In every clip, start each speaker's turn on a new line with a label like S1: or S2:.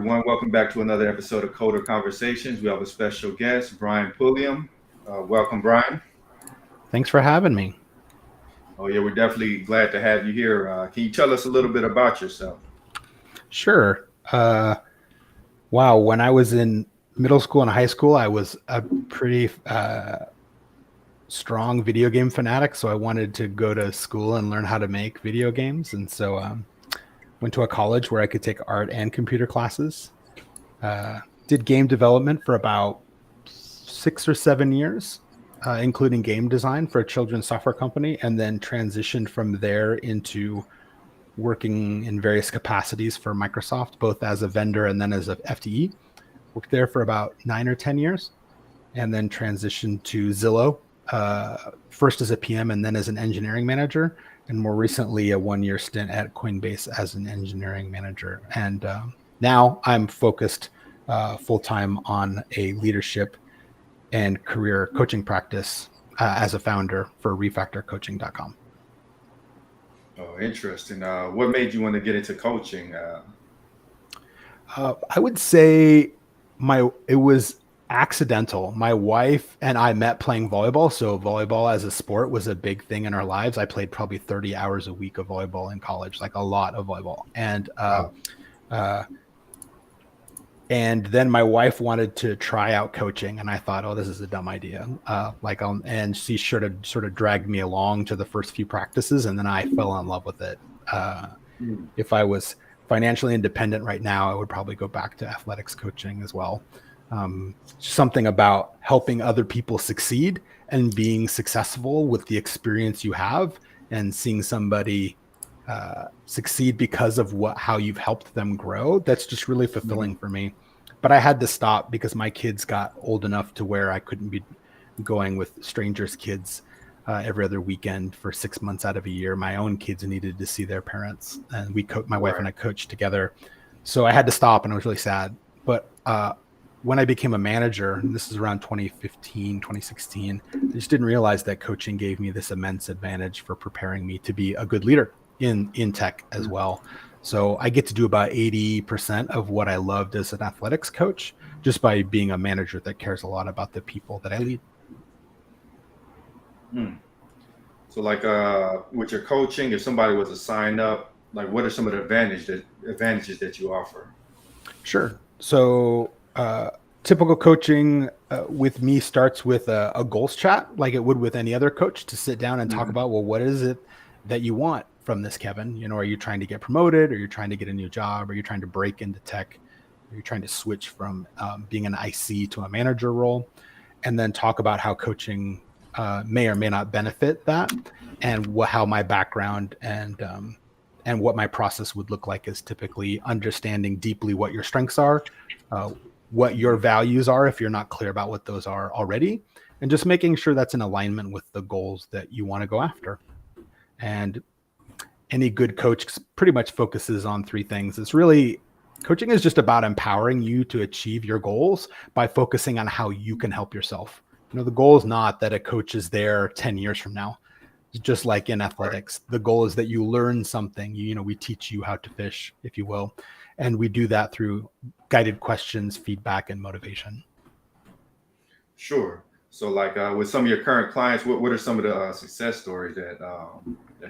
S1: everyone. Welcome back to another episode of Coder Conversations. We have a special guest, Brian Pulliam. Welcome, Brian.
S2: Thanks for having me.
S1: Oh, yeah, we're definitely glad to have you here. Can you tell us a little bit about yourself?
S2: Sure. Wow. When I was in middle school and high school, I was a pretty strong video game fanatic. So I wanted to go to school and learn how to make video games. And so went to a college where I could take art and computer classes. Did game development for about 6 or 7 years, including game design for a children's software company, and then transitioned from there into working in various capacities for Microsoft, both as a vendor and then as a FTE. Worked there for about 9 or 10 years, and then transitioned to Zillow, first as a PM and then as an engineering manager, and more recently a 1-year stint at Coinbase as an engineering manager. And now I'm focused full-time on a leadership and career coaching practice as a founder for refactorcoaching.com.
S1: Oh, interesting. What made you want to get into coaching?
S2: I would say it was accidental. My wife and I met playing volleyball. So volleyball as a sport was a big thing in our lives. I played probably 30 hours a week of volleyball in college, like a lot of volleyball. And then my wife wanted to try out coaching, and I thought, oh, this is a dumb idea. And she sort of dragged me along to the first few practices, and then I fell in love with it. If I was financially independent right now, I would probably go back to athletics coaching as well. Something about helping other people succeed and being successful with the experience you have, and seeing somebody succeed because of how you've helped them grow. That's just really fulfilling for me. But I had to stop because my kids got old enough to where I couldn't be going with strangers' kids every other weekend for 6 months out of a year. My own kids needed to see their parents, and my wife and I coached together. So I had to stop, and I was really sad. But when I became a manager, and this is around 2015, 2016, I just didn't realize that coaching gave me this immense advantage for preparing me to be a good leader in tech as well. So I get to do about 80% of what I loved as an athletics coach just by being a manager that cares a lot about the people that I lead.
S1: So like with your coaching, if somebody was to sign up, like what are some of the advantages that you offer?
S2: Sure. So typical coaching with me starts with a goals chat, like it would with any other coach, to sit down and talk about, well, what is it that you want from this, Kevin? Are you trying to get promoted? Or you're trying to get a new job? Or you're trying to break into tech? Or you're trying to switch from being an IC to a manager role? And then talk about how coaching may or may not benefit that, and how my background and what my process would look like is typically understanding deeply what your strengths are, what your values are if you're not clear about what those are already, and just making sure that's in alignment with the goals that you want to go after. And any good coach pretty much focuses on 3 things. Coaching is just about empowering you to achieve your goals by focusing on how you can help yourself. The goal is not that a coach is there 10 years from now. Just like in athletics, the goal is that you learn something. We teach you how to fish, if you will. And we do that through guided questions, feedback, and motivation.
S1: Sure. So like with some of your current clients, what are some of the success stories that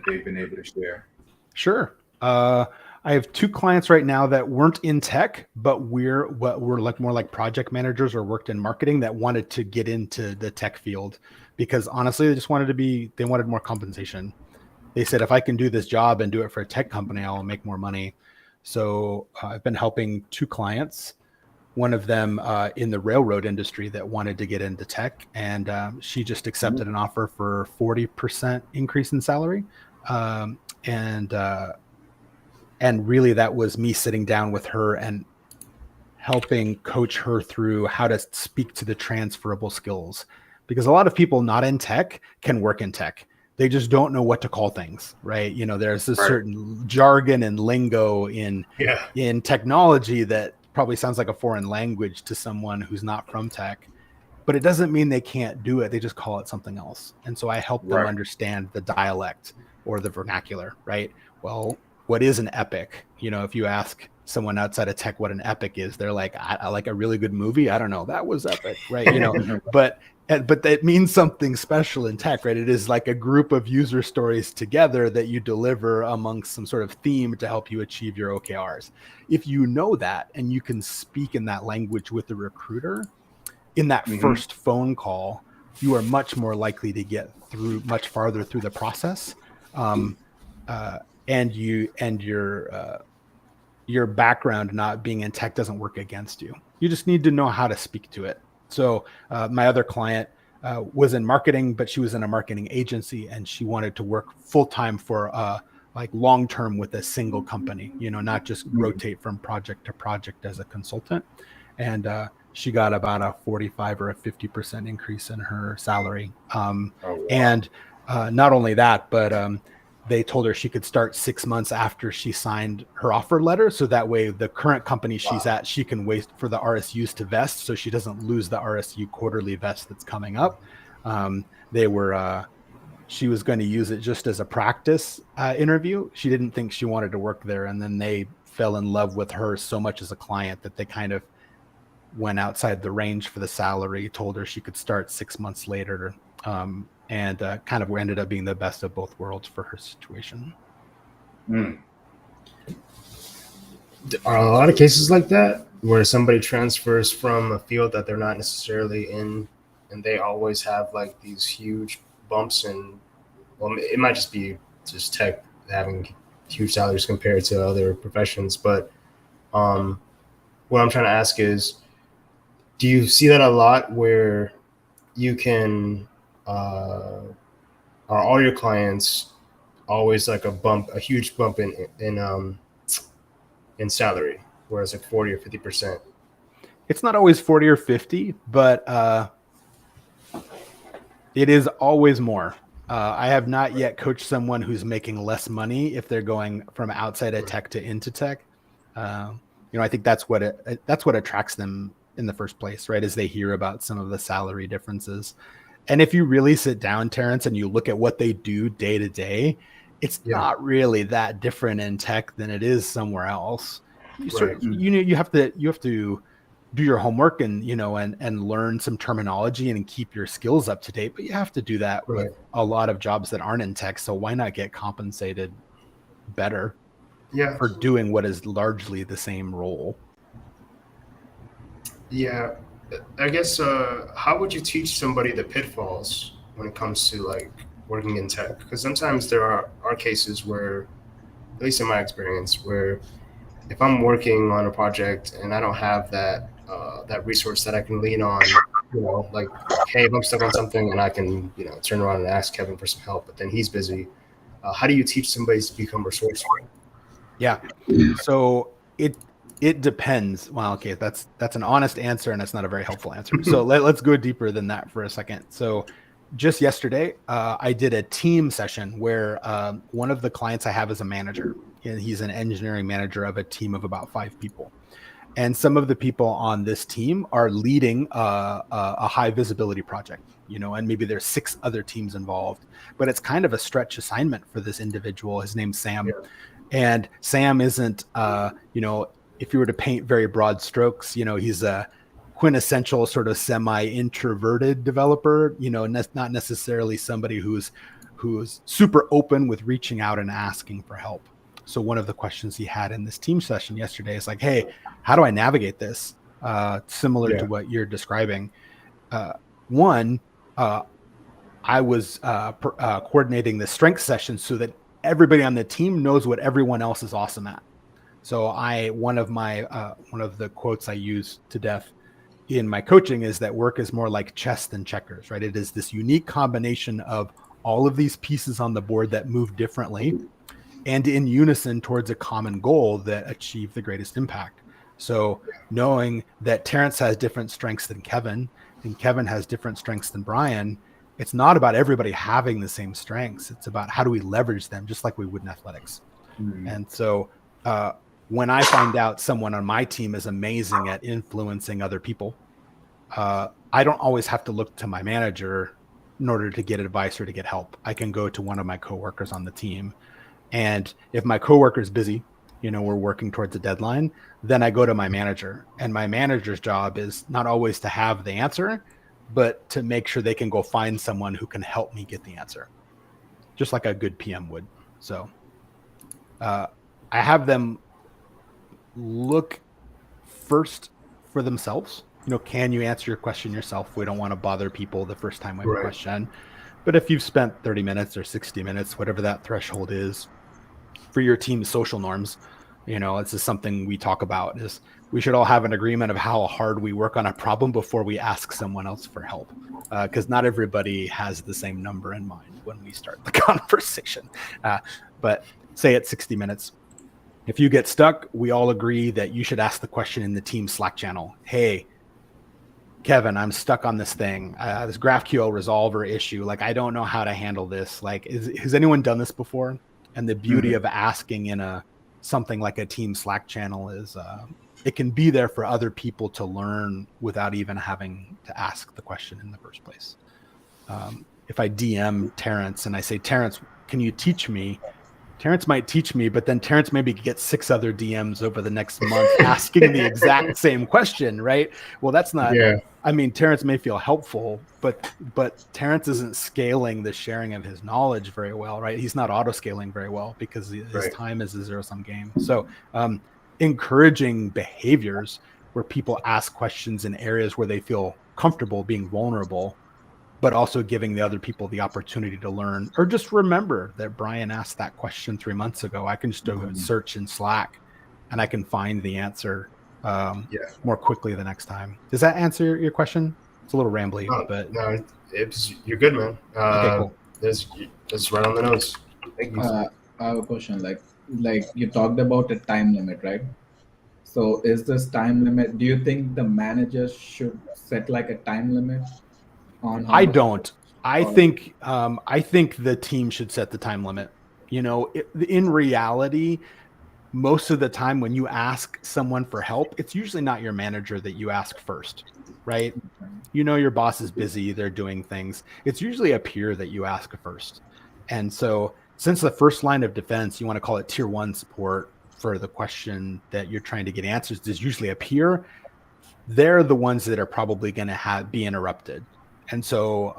S1: they've been able to share?
S2: Sure. I have 2 clients right now that weren't in tech, but we're like more like project managers or worked in marketing that wanted to get into the tech field because honestly, they wanted more compensation. They said, if I can do this job and do it for a tech company, I'll make more money. So I've been helping 2 clients, one of them in the railroad industry that wanted to get into tech. And she just accepted an offer for 40% increase in salary. And really that was me sitting down with her and helping coach her through how to speak to the transferable skills, because a lot of people not in tech can work in tech. They just don't know what to call things, right? There's a certain jargon and lingo in technology that probably sounds like a foreign language to someone who's not from tech, but it doesn't mean they can't do it. They just call it something else. And so I help them understand the dialect or the vernacular, right? Well, what is an epic? If you ask someone outside of tech what an epic is. They're like, I like a really good movie. I don't know, that was epic, right? But that means something special in tech, right? It is like a group of user stories together that you deliver amongst some sort of theme to help you achieve your OKRs. If you know that and you can speak in that language with the recruiter in that first phone call, you are much more likely to get through much farther through the process. And your background not being in tech doesn't work against you. You just need to know how to speak to it. So my other client was in marketing, but she was in a marketing agency and she wanted to work full-time for like long-term with a single company, not just rotate from project to project as a consultant. And she got about a 45 or a 50% increase in her salary. And not only that, but they told her she could start 6 months after she signed her offer letter. So that way the current company she's at, she can wait for the RSUs to vest so she doesn't lose the RSU quarterly vest that's coming up. She was going to use it just as a practice interview. She didn't think she wanted to work there. And then they fell in love with her so much as a client that they kind of went outside the range for the salary, told her she could start 6 months later. And kind of ended up being the best of both worlds for her situation.
S3: Are a lot of cases like that where somebody transfers from a field that they're not necessarily in, and they always have like these huge bumps? And well, it might just be just tech having huge salaries compared to other professions. But what I'm trying to ask is, do you see that a lot where you can are all your clients always like a huge bump in salary, whereas like 40 or 50%?
S2: It's not always 40 or 50, but it is always more. I have not yet coached someone who's making less money if they're going from outside of tech to into tech. I think that's what attracts them in the first place, right? As they hear about some of the salary differences. And if you really sit down, Terrence, and you look at what they do day to day, it's not really that different in tech than it is somewhere else. You have to do your homework and and learn some terminology and keep your skills up to date. But you have to do that with a lot of jobs that aren't in tech. So why not get compensated better for doing what is largely the same role?
S3: Yeah. I guess, how would you teach somebody the pitfalls when it comes to like working in tech? Because sometimes there are cases where, at least in my experience, where if I'm working on a project and I don't have that resource that I can lean on, like, hey, if I'm stuck on something and I can, turn around and ask Kevin for some help, but then he's busy. How do you teach somebody to become resourceful?
S2: Yeah. So it depends. Well, okay, that's an honest answer, and it's not a very helpful answer. So let's go deeper than that for a second. So just yesterday, I did a team session where one of the clients I have is a manager, and he's an engineering manager of a team of about 5 people. And some of the people on this team are leading a high visibility project, and maybe there's 6 other teams involved, but it's kind of a stretch assignment for this individual. His name's Sam. Yeah. And Sam isn't, if you were to paint very broad strokes, he's a quintessential sort of semi-introverted developer, not necessarily somebody who's super open with reaching out and asking for help. So one of the questions he had in this team session yesterday is like, hey, how do I navigate this? Similar to what you're describing. I was coordinating the strength session so that everybody on the team knows what everyone else is awesome at. So one of the quotes I use to death in my coaching is that work is more like chess than checkers, right? It is this unique combination of all of these pieces on the board that move differently and in unison towards a common goal that achieve the greatest impact. So knowing that Terrence has different strengths than Kevin, and Kevin has different strengths than Brian, it's not about everybody having the same strengths. It's about how do we leverage them, just like we would in athletics. And so when I find out someone on my team is amazing at influencing other people, I don't always have to look to my manager in order to get advice or to get help. I can go to one of my coworkers on the team. And if my coworker is busy we're working towards a deadline, then I go to my manager, and my manager's job is not always to have the answer, but to make sure they can go find someone who can help me get the answer, just like a good PM would. So I have them look first for themselves. Can you answer your question yourself? We don't want to bother people the first time we have a question. But if you've spent 30 minutes or 60 minutes, whatever that threshold is for your team's social norms, this is something we talk about, is we should all have an agreement of how hard we work on a problem before we ask someone else for help. Because not everybody has the same number in mind when we start the conversation. But say it's 60 minutes. If you get stuck, we all agree that you should ask the question in the team Slack channel. Hey, Kevin, I'm stuck on this thing, this GraphQL resolver issue. Like, I don't know how to handle this. Like, has anyone done this before? And the beauty of asking in something like a team Slack channel is it can be there for other people to learn without even having to ask the question in the first place. If I DM Terrence and I say, Terrence, can you teach me? Terrence might teach me, but then Terrence maybe gets 6 other DMs over the next month asking the exact same question, right? Well, that's not, I mean, Terrence may feel helpful, but Terrence isn't scaling the sharing of his knowledge very well, right? He's not auto-scaling very well because his time is a zero-sum game. So encouraging behaviors where people ask questions in areas where they feel comfortable being vulnerable, but also giving the other people the opportunity to learn, or just remember that Brian asked that question 3 months ago. I can just go search in Slack and I can find the answer more quickly the next time. Does that answer your question? It's a little rambly, but
S3: no, you're good, man.
S2: Okay, cool.
S3: It's right on the nose. Thank you.
S4: I have a question. Like you talked about a time limit, right? So is this time limit, do you think the manager should set like a time limit on how
S2: I don't. I think the team should set the time limit. In reality, most of the time when you ask someone for help, it's usually not your manager that you ask first, right? Your boss is busy, they're doing things. It's usually a peer that you ask first. And so since the first line of defense, you want to call it tier 1 support for the question that you're trying to get answers, is usually a peer. They're the ones that are probably going to be interrupted. And so,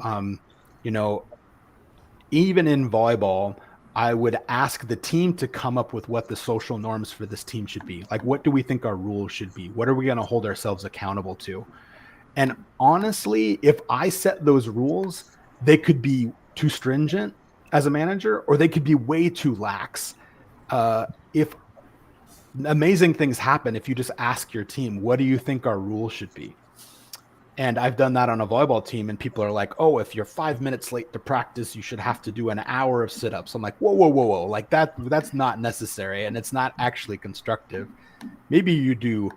S2: even in volleyball, I would ask the team to come up with what the social norms for this team should be. Like, what do we think our rules should be? What are we going to hold ourselves accountable to? And honestly, if I set those rules, they could be too stringent as a manager, or they could be way too lax. If amazing things happen, if you just ask your team, what do you think our rules should be? And I've done that on a volleyball team, and people are like, oh, if you're 5 minutes late to practice, you should have to do an hour of sit-ups. I'm like, whoa. Like that's not necessary. And it's not actually constructive. Maybe you do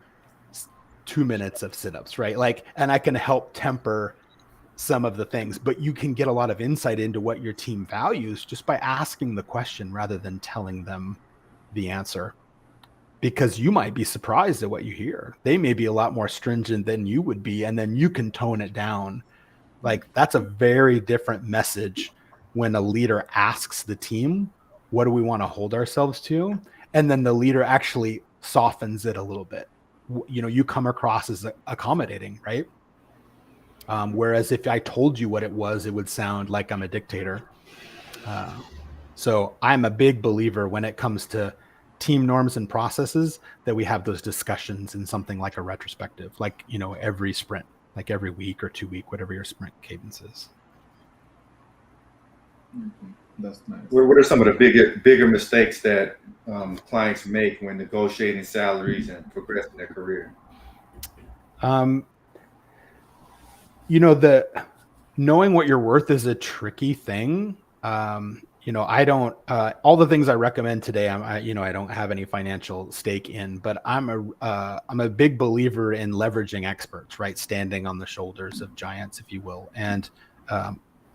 S2: 2 minutes of sit-ups, right? Like, and I can help temper some of the things, but you can get a lot of insight into what your team values just by asking the question rather than telling them the answer. Because you might be surprised at what you hear. They may be a lot more stringent than you would be, and then you can tone it down. Like, that's a very different message when a leader asks the team, what do we want to hold ourselves to? And then the leader actually softens it a little bit. You come across as accommodating, right? Whereas if I told you what it was, it would sound like I'm a dictator. So I'm a big believer when it comes to team norms and processes that we have those discussions in something like a retrospective, like, every sprint, like every week or 2 week, whatever your sprint cadence is.
S4: That's nice.
S1: What are some of the bigger mistakes that clients make when negotiating salaries and progressing their career?
S2: The knowing what you're worth is a tricky thing. I don't, all the things I recommend today, I don't have any financial stake in, but I'm a big believer in leveraging experts, right? Standing on the shoulders of giants, if you will. And,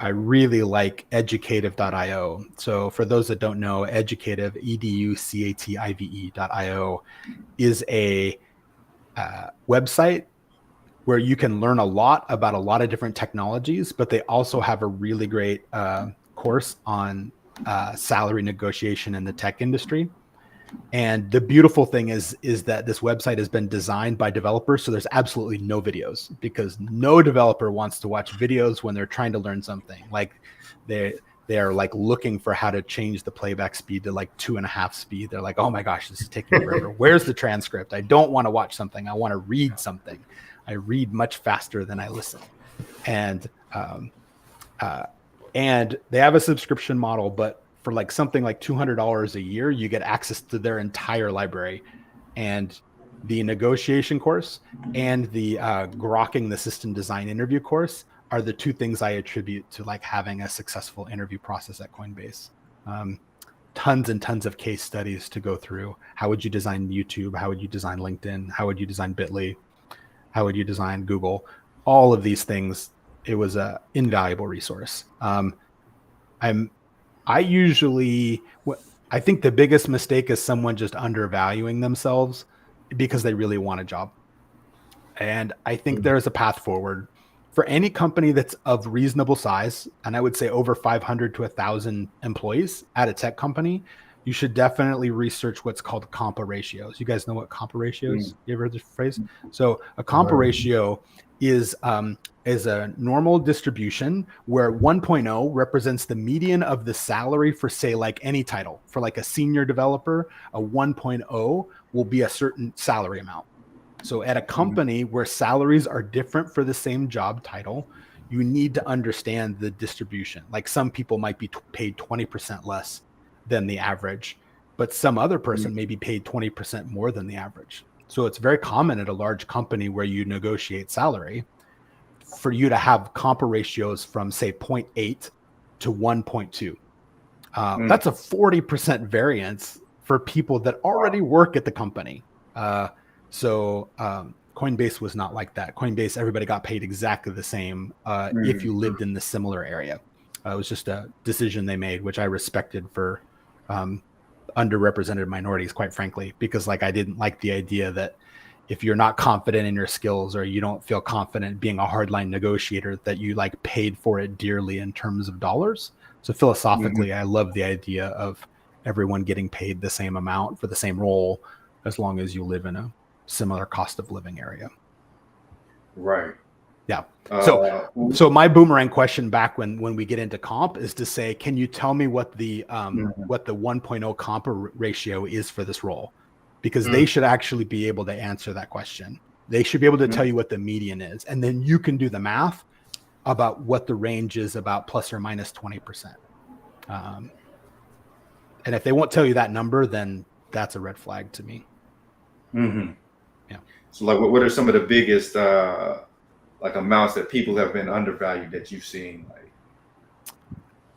S2: I really like educative.io. So for those that don't know, educative, educative.io is a website where you can learn a lot about a lot of different technologies, but they also have a really great course on salary negotiation in the tech industry. And the beautiful thing is that this website has been designed by developers, so there's absolutely no videos, because no developer wants to watch videos when they're trying to learn something. Like they're like looking for how to change the playback speed to like 2.5 speed. They're like, oh my gosh, this is taking forever. Where's the transcript? I don't want to watch something. I want to read something. I read much faster than I listen. And they have a subscription model, but for like something like $200 a year, you get access to their entire library, and the negotiation course and the grokking the system design interview course are the two things I attribute to like having a successful interview process at Coinbase. Tons and tons of case studies to go through. How would you design YouTube? How would you design LinkedIn? How would you design Bitly? How would you design Google? All of these things. It was an invaluable resource. I think the biggest mistake is someone just undervaluing themselves because they really want a job. And I think there's a path forward for any company that's of reasonable size. And I would say over 500 to 1,000 employees at a tech company. You should definitely research what's called compa ratios. You guys know what compa ratio is? You ever heard this phrase? So a compa ratio is a normal distribution where 1.0 represents the median of the salary for, say, like any title. For like a senior developer, a 1.0 will be a certain salary amount. So at a company where salaries are different for the same job title, you need to understand the distribution. Like some people might be paid 20% less than the average, but some other person may be paid 20% more than the average. So it's very common at a large company where you negotiate salary for you to have compa ratios from, say, 0.8 to 1.2. That's a 40% variance for people that already work at the company. So Coinbase was not like that. Coinbase, everybody got paid exactly the same if you lived in the similar area. It was just a decision they made, which I respected for underrepresented minorities, quite frankly, because like I didn't like the idea that if you're not confident in your skills or you don't feel confident being a hardline negotiator, that you like paid for it dearly in terms of dollars. So philosophically, I love the idea of everyone getting paid the same amount for the same role, as long as you live in a similar cost of living area.
S1: Right.
S2: Yeah. So my boomerang question back when we get into comp is to say, can you tell me what the 1.0 comp ratio is for this role? Because they should actually be able to answer that question. They should be able to tell you what the median is, and then you can do the math about what the range is about plus or minus 20%. And if they won't tell you that number, then that's a red flag to me. Yeah.
S1: So like, what are some of the biggest like amounts that people have been undervalued that you've seen? Like,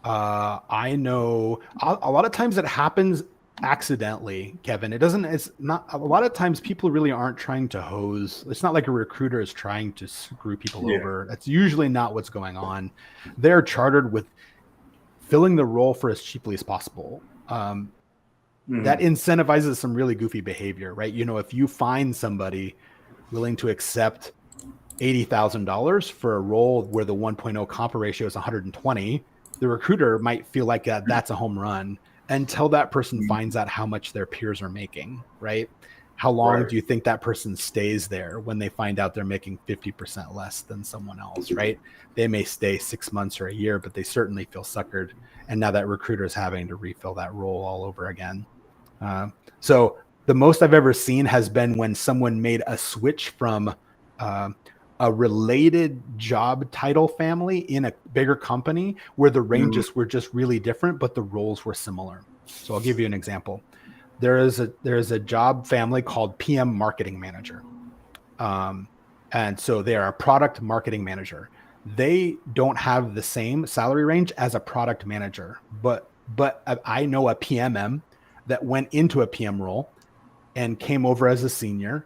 S2: I know a lot of times it happens accidentally, Kevin. It's not, a lot of times people really aren't trying to hose. It's not like a recruiter is trying to screw people over. That's usually not what's going on. They're chartered with filling the role for as cheaply as possible. That incentivizes some really goofy behavior, right? You know, if you find somebody willing to accept $80,000 for a role where the 1.0 compa ratio is 120, the recruiter might feel like that's a home run until that person finds out how much their peers are making, right? How long do you think that person stays there when they find out they're making 50% less than someone else, right? They may stay 6 months or a year, but they certainly feel suckered. And now that recruiter is having to refill that role all over again. So the most I've ever seen has been when someone made a switch from a related job title family in a bigger company where the ranges were just really different, but the roles were similar. So I'll give you an example. There is a job family called PM Marketing Manager. And so they are a product marketing manager. They don't have the same salary range as a product manager, but I know a PMM that went into a PM role and came over as a senior.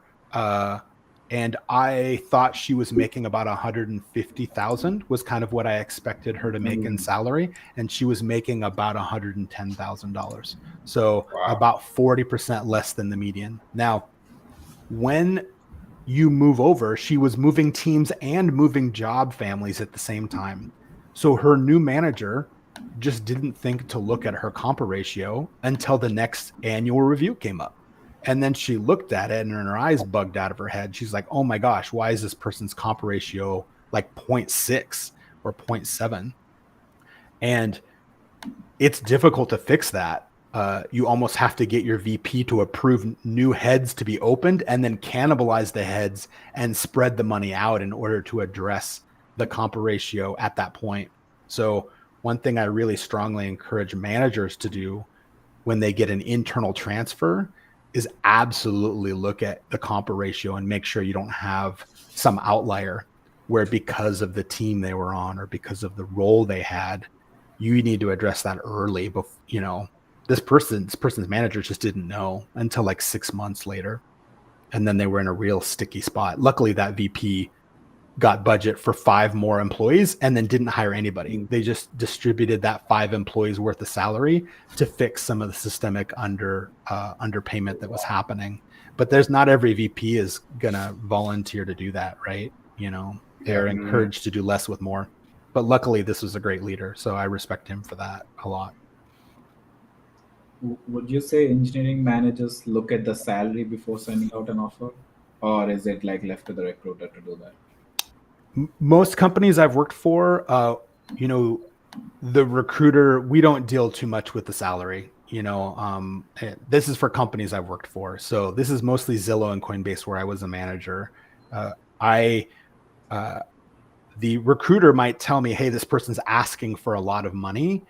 S2: And I thought she was making about 150,000 was kind of what I expected her to make in salary. And she was making about $110,000. So about 40% less than the median. Now, when you move over, she was moving teams and moving job families at the same time. So her new manager just didn't think to look at her compa ratio until the next annual review came up. And then she looked at it and her eyes bugged out of her head. She's like, oh my gosh, why is this person's compa ratio like 0.6 or 0.7? And it's difficult to fix that. You almost have to get your VP to approve new heads to be opened and then cannibalize the heads and spread the money out in order to address the compa ratio at that point. So one thing I really strongly encourage managers to do when they get an internal transfer is absolutely look at the compa ratio and make sure you don't have some outlier where because of the team they were on or because of the role they had, you need to address that early. But you know, this person's manager just didn't know until like 6 months later. And then they were in a real sticky spot. Luckily that VP got budget for 5 more employees and then didn't hire anybody. They just distributed that 5 employees worth of salary to fix some of the systemic underpayment that was happening. But there's not every VP is gonna volunteer to do that, right? You know, they're encouraged to do less with more. But luckily this was a great leader, so I respect him for that a lot.
S4: Would you say engineering managers look at the salary before sending out an offer, or is it like left to the recruiter to do that?
S2: Most companies I've worked for, you know, the recruiter, we don't deal too much with the salary. You know, this is for companies I've worked for. So this is mostly Zillow and Coinbase where I was a manager. The recruiter might tell me, hey, this person's asking for a lot of money.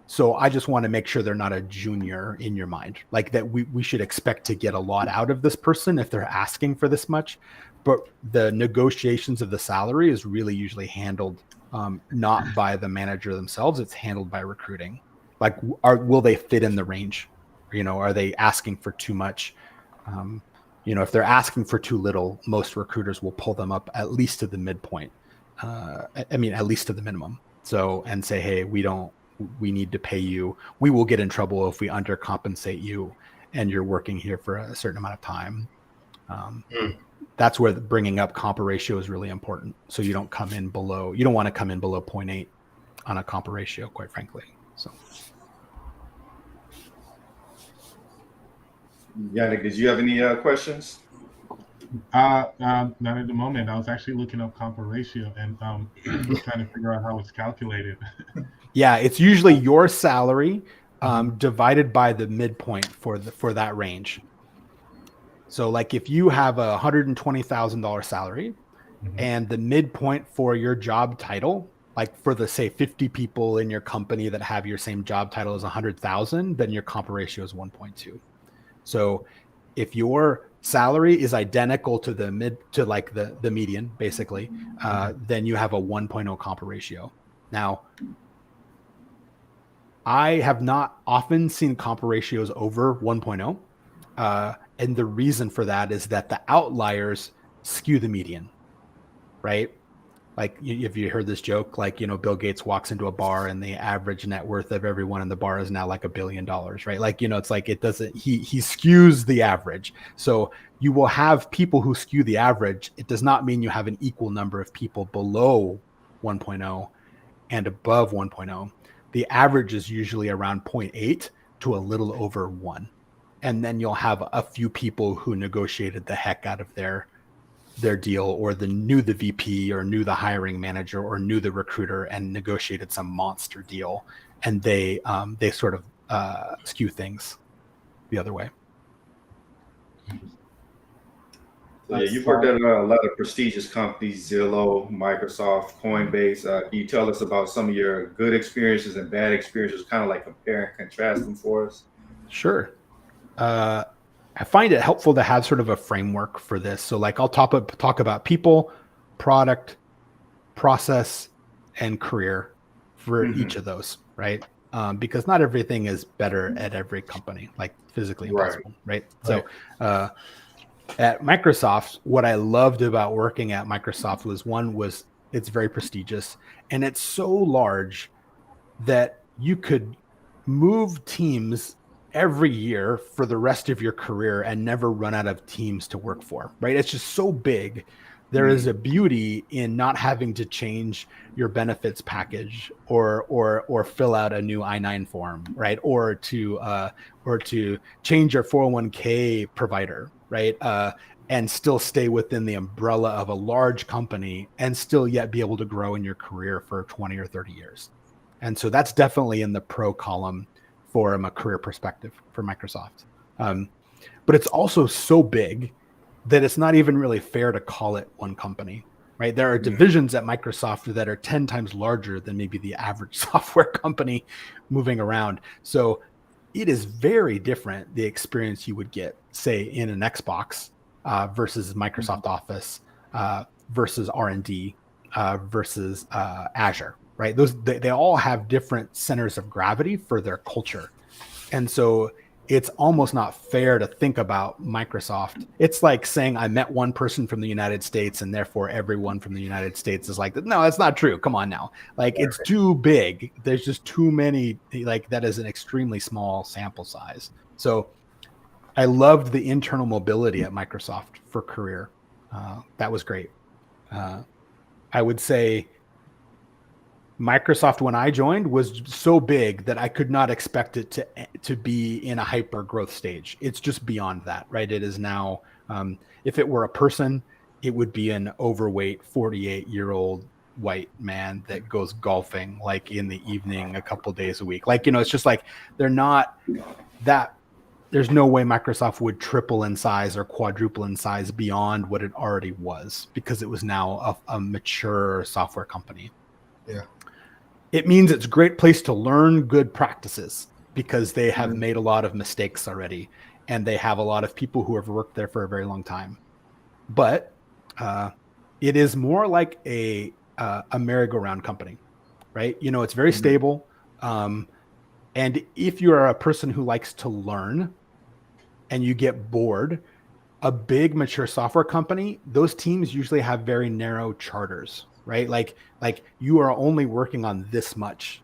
S2: So I just want to make sure they're not a junior in your mind, like that we should expect to get a lot out of this person if they're asking for this much. But the negotiations of the salary is really usually handled not by the manager themselves. It's handled by recruiting. Like, will they fit in the range? You know, are they asking for too much? You know, if they're asking for too little, most recruiters will pull them up at least to the midpoint. I mean, at least to the minimum. So, and say, hey, we need to pay you. We will get in trouble if we undercompensate you and you're working here for a certain amount of time. That's where bringing up compa ratio is really important. So you don't come in below, you don't want to come in below 0.8 on a compa ratio, quite frankly. So.
S1: Yannick, did you have any questions?
S5: Not at the moment. I was actually looking up compa ratio and trying to figure out how it's calculated.
S2: Yeah, it's usually your salary divided by the midpoint for that range. So like if you have a $120,000 salary and the midpoint for your job title, like for the say 50 people in your company that have your same job title as 100,000, then your compa ratio is 1.2. So if your salary is identical to the median, basically, then you have a 1.0 compa ratio. Now, I have not often seen compa ratios over 1.0. And the reason for that is that the outliers skew the median, right? Like if you heard this joke, like, you know, Bill Gates walks into a bar and the average net worth of everyone in the bar is now like $1 billion, right? Like, you know, it's like, it doesn't, he skews the average. So you will have people who skew the average. It does not mean you have an equal number of people below 1.0 and above 1.0. The average is usually around 0.8 to a little over 1. And then you'll have a few people who negotiated the heck out of their deal, or knew the VP or knew the hiring manager or knew the recruiter and negotiated some monster deal. And they sort of skew things the other way.
S1: So yeah, you've worked at a lot of prestigious companies, Zillow, Microsoft, Coinbase. Can you tell us about some of your good experiences and bad experiences, kind of like compare and contrast them for us?
S2: Sure. I find it helpful to have sort of a framework for this. So like I'll talk about people, product, process, and career for each of those, right? Because not everything is better at every company, like physically impossible, right? So at Microsoft, what I loved about working at Microsoft was it's very prestigious and it's so large that you could move teams every year for the rest of your career and never run out of teams to work for, right? It's just so big there is a beauty in not having to change your benefits package or fill out a new I-9 form, right? Or to change your 401k provider, right? And still stay within the umbrella of a large company and still yet be able to grow in your career for 20 or 30 years. And so that's definitely in the pro column from a career perspective for Microsoft. But it's also so big that it's not even really fair to call it one company, right? There are divisions at Microsoft that are 10 times larger than maybe the average software company moving around. So it is very different, the experience you would get, say, in an Xbox versus Microsoft Office versus R&D versus Azure, right? They all have different centers of gravity for their culture. And so it's almost not fair to think about Microsoft. It's like saying I met one person from the United States and therefore everyone from the United States is like, no, that's not true. Come on now. Like it's too big. There's just too many, like that is an extremely small sample size. So I loved the internal mobility at Microsoft for career. That was great. I would say Microsoft, when I joined, was so big that I could not expect it to be in a hyper growth stage. It's just beyond that, right? It is now, if it were a person, it would be an overweight 48-year-old white man that goes golfing like in the evening a couple days a week. Like, it's just like they're not that. There's no way Microsoft would triple in size or quadruple in size beyond what it already was because it was now a mature software company.
S3: Yeah.
S2: It means it's a great place to learn good practices because they have made a lot of mistakes already and they have a lot of people who have worked there for a very long time. But it is more like a merry-go-round company, right? It's very stable. And if you are a person who likes to learn and you get bored, a big mature software company, those teams usually have very narrow charters, right? Like you are only working on this much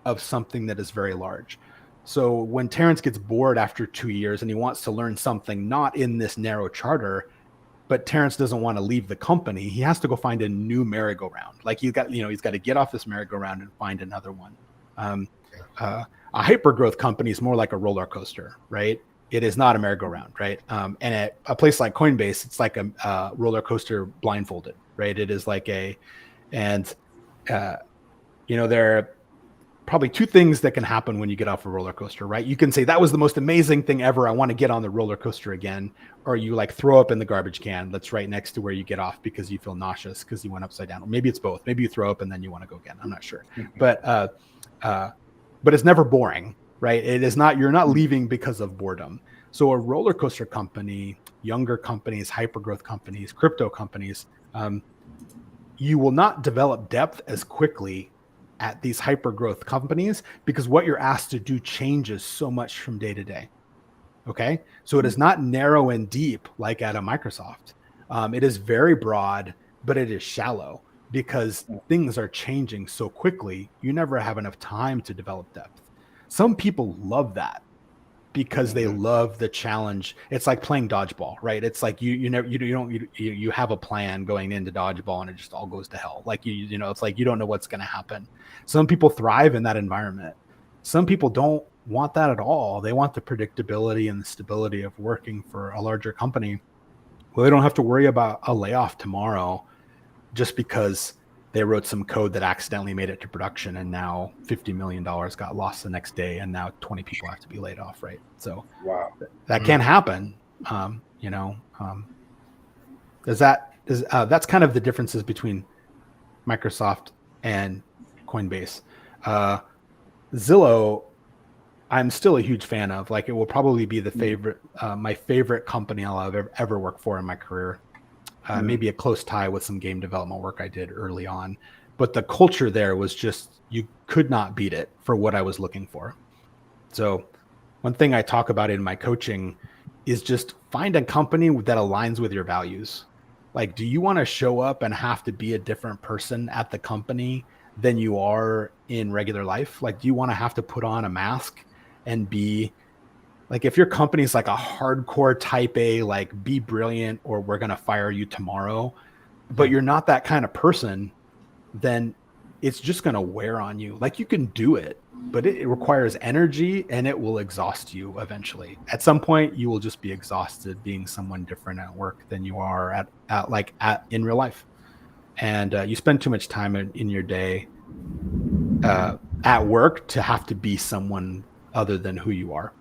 S2: of something that is very large. So when Terrence gets bored after 2 years and he wants to learn something not in this narrow charter, but Terrence doesn't want to leave the company, he has to go find a new merry-go-round. Like he's got to get off this merry-go-round and find another one. A hyper-growth company is more like a roller coaster, right? It is not a merry-go-round, right? And at a place like Coinbase, it's like a roller coaster blindfolded, right? It is like there are probably two things that can happen when you get off a roller coaster, right? You can say that was the most amazing thing ever. I want to get on the roller coaster again. Or you like throw up in the garbage can that's right next to where you get off because you feel nauseous because you went upside down. Or maybe it's both. Maybe you throw up and then you want to go again. I'm not sure. But it's never boring, right? It is not, you're not leaving because of boredom. So a roller coaster company, younger companies, hyper growth companies, crypto companies, you will not develop depth as quickly at these hyper growth companies because what you're asked to do changes so much from day to day. Okay. So it is not narrow and deep like at a Microsoft. It is very broad, but it is shallow because things are changing so quickly. You never have enough time to develop depth. Some people love that because they love the challenge. It's like playing dodgeball, right? It's like you have a plan going into dodgeball and it just all goes to hell. Like it's like you don't know what's going to happen. Some people thrive in that environment. Some people don't want that at all. They want the predictability and the stability of working for a larger company. Well, they don't have to worry about a layoff tomorrow just because they wrote some code that accidentally made it to production and now $50 million got lost the next day and now 20 people have to be laid off, right? So that can't happen. That's kind of the differences between Microsoft and Coinbase. Zillow, I'm still a huge fan of. Like, it will probably be my favorite company I'll ever work for in my career. Maybe a close tie with some game development work I did early on. But the culture there was just, you could not beat it for what I was looking for. So one thing I talk about in my coaching is just find a company that aligns with your values. Like, do you want to show up and have to be a different person at the company than you are in regular life? Like, do you want to have to put on a mask and be like, if your company's like a hardcore type A, like be brilliant or we're going to fire you tomorrow, but you're not that kind of person, then it's just going to wear on you. Like you can do it, but it requires energy and it will exhaust you eventually. At some point, you will just be exhausted being someone different at work than you are at in real life. And you spend too much time in your day at work to have to be someone other than who you are.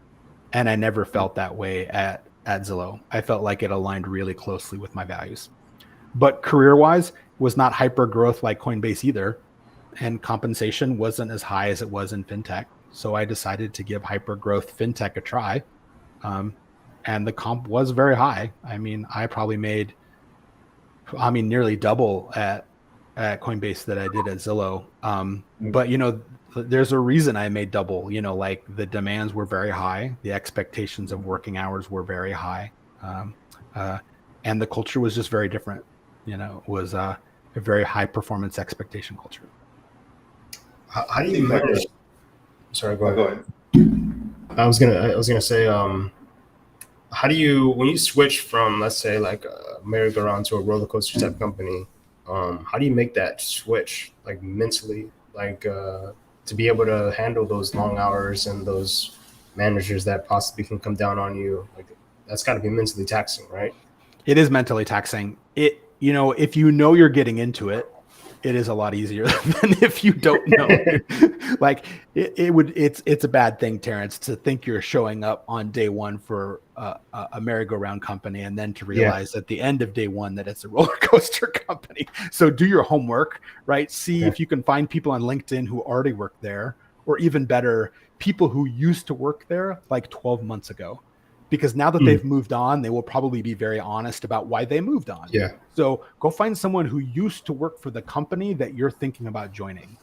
S2: And I never felt that way at Zillow. I felt like it aligned really closely with my values. But career-wise, was not hyper growth like Coinbase either. And compensation wasn't as high as it was in fintech. So I decided to give hyper growth fintech a try. And the comp was very high. I mean, I probably made, nearly double at Coinbase that I did at Zillow. But, there's a reason I made double, like the demands were very high. The expectations of working hours were very high. And the culture was just very different. It was a very high performance expectation culture.
S3: How do you manage? Sorry, go ahead.
S1: Go ahead.
S3: I was gonna say, how do you, when you switch from, let's say, like a merry-go-round to a roller coaster type company, how do you make that switch, like mentally, like to be able to handle those long hours and those managers that possibly can come down on you? Like that's got to be mentally taxing, right? It
S2: is mentally taxing. If you're getting into it, it is a lot easier than if you don't know. Like it's a bad thing, Terrence, to think you're showing up on day one for a merry-go-round company and then to realize at the end of day one that it's a roller coaster company. So do your homework, right? See if you can find people on LinkedIn who already work there, or even better, people who used to work there like 12 months ago. Because now that they've moved on, they will probably be very honest about why they moved on.
S3: Yeah.
S2: So go find someone who used to work for the company that you're thinking about joining.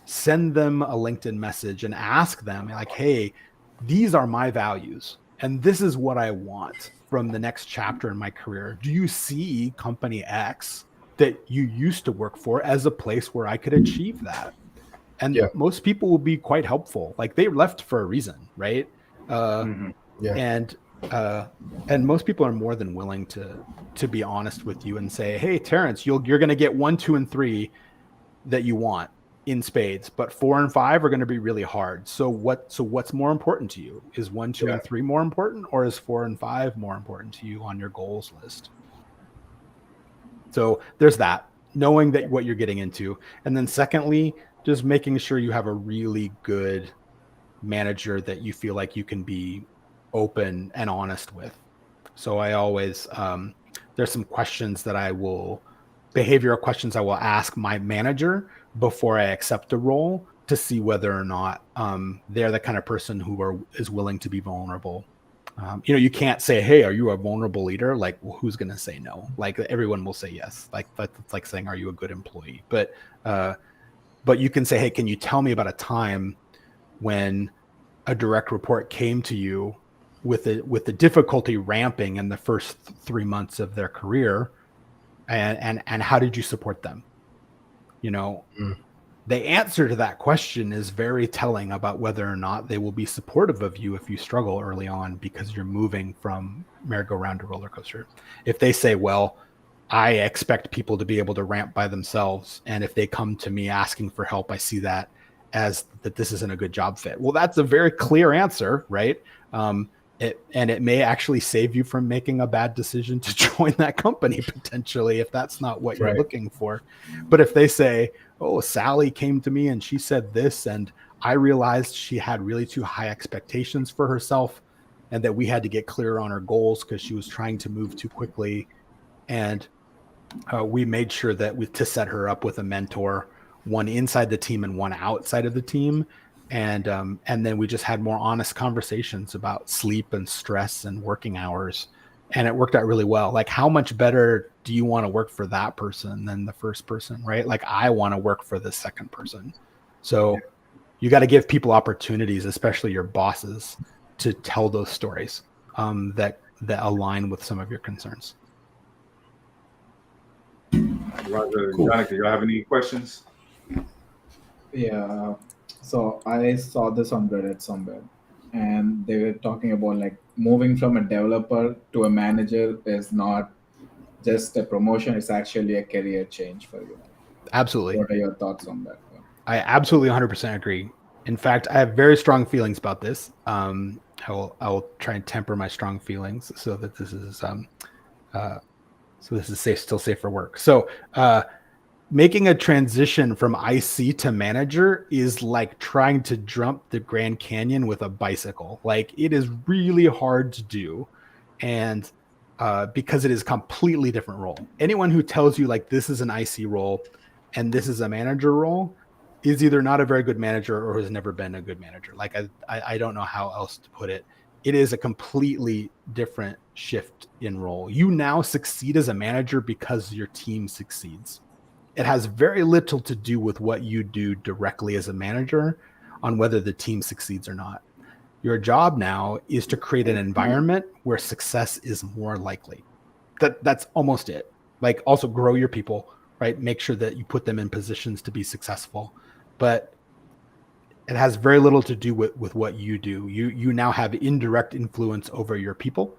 S2: Send them a LinkedIn message and ask them like, hey, these are my values and this is what I want from the next chapter in my career. Do you see company X that you used to work for as a place where I could achieve that? And most people will be quite helpful. Like they left for a reason, right? And most people are more than willing to be honest with you and say, hey, Terrence, you're going to get 1, 2, and 3 that you want in spades, but 4 and 5 are going to be really hard. So what's more important to you? Is 1, 2, and 3 more important, or is 4 and 5 more important to you on your goals list? So there's that, knowing that what you're getting into. And then secondly, just making sure you have a really good manager that you feel like you can be open and honest with. So I always, there's some questions that behavioral questions I will ask my manager before I accept a role to see whether or not they're the kind of person who is willing to be vulnerable. You can't say, hey, are you a vulnerable leader? Like, well, who's going to say no? Like everyone will say yes. Like that's like saying, are you a good employee? But you can say, hey, can you tell me about a time when a direct report came to you with the difficulty ramping in the first 3 months of their career, and how did you support them? The answer to that question is very telling about whether or not they will be supportive of you if you struggle early on because you're moving from merry-go-round to roller coaster. If they say, well, I expect people to be able to ramp by themselves, and if they come to me asking for help, I see that as that this isn't a good job fit. Well, that's a very clear answer, right? It may actually save you from making a bad decision to join that company potentially if that's not what you're looking for. But if they say, oh, Sally came to me and she said this, and I realized she had really too high expectations for herself and that we had to get clear on her goals because she was trying to move too quickly. And we made sure that to set her up with a mentor, one inside the team and one outside of the team. And then we just had more honest conversations about sleep and stress and working hours. And it worked out really well. Like, how much better do you want to work for that person than the first person, right? Like, I want to work for the second person. So you got to give people opportunities, especially your bosses, to tell those stories that align with some of your concerns.
S1: Roger, cool. Johnny, do you have any questions?
S4: Yeah. So I saw this on Reddit somewhere, and they were talking about like moving from a developer to a manager is not just a promotion is actually a career change for you.
S2: Absolutely.
S4: What are your thoughts on that?
S2: I absolutely 100% agree. In fact, I have very strong feelings about this. I will try and temper my strong feelings so that this is safe, still safe for work. So making a transition from IC to manager is like trying to jump the Grand Canyon with a bicycle. Like, it is really hard to do, and because it is a completely different role. Anyone who tells you like this is an IC role and this is a manager role is either not a very good manager or has never been a good manager. Like, I don't know how else to put it. It is a completely different shift in role. You now succeed as a manager because your team succeeds. It has very little to do with what you do directly as a manager on whether the team succeeds or not. Your job now is to create an environment where success is more likely. That's almost it. Like, also grow your people, right? Make sure that you put them in positions to be successful. But it has very little to do with what you do. You now have indirect influence over your people,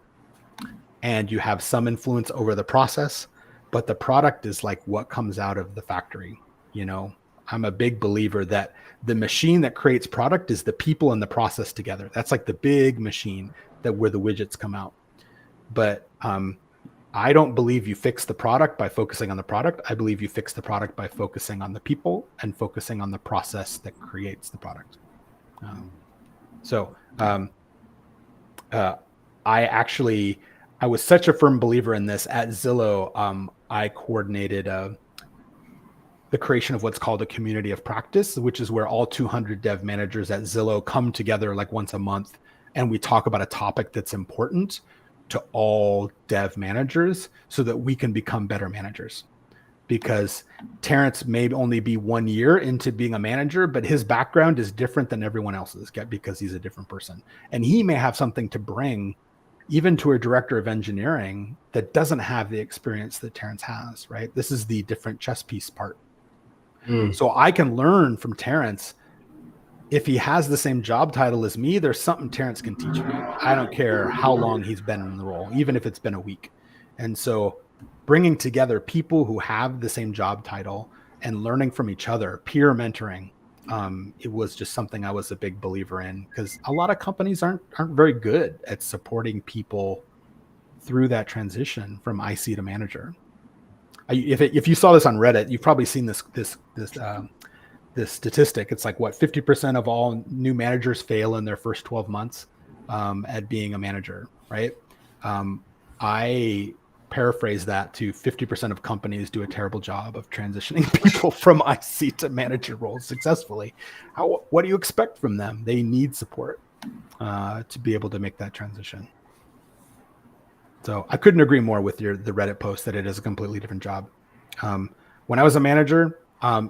S2: and you have some influence over the process, but the product is like what comes out of the factory. You know, I'm a big believer that the machine that creates product is the people and the process together. That's like the big machine that where the widgets come out. But I don't believe you fix the product by focusing on the product. I believe you fix the product by focusing on the people and focusing on the process that creates the product. I was such a firm believer in this at Zillow. I coordinated the creation of what's called a community of practice, which is where all 200 dev managers at Zillow come together like once a month, and we talk about a topic that's important to all dev managers so that we can become better managers. Because Terrence may only be 1 year into being a manager, but his background is different than everyone else's because he's a different person. And he may have something to bring even to a director of engineering that doesn't have the experience that Terrence has, right? This is the different chess piece part. So I can learn from Terrence. If he has the same job title as me, there's something Terrence can teach me. I don't care how long he's been in the role, even if it's been a week. And so bringing together people who have the same job title and learning from each other, peer mentoring, it was just something I was a big believer in, because a lot of companies aren't very good at supporting people through that transition from IC to manager. If you saw this on Reddit, you've probably seen this statistic. It's like, what, 50% of all new managers fail in their first 12 months at being a manager, right? I paraphrase that to 50% of companies do a terrible job of transitioning people from IC to manager roles successfully. What do you expect from them? They need support to be able to make that transition. So I couldn't agree more with the Reddit post that it is a completely different job. When I was a manager,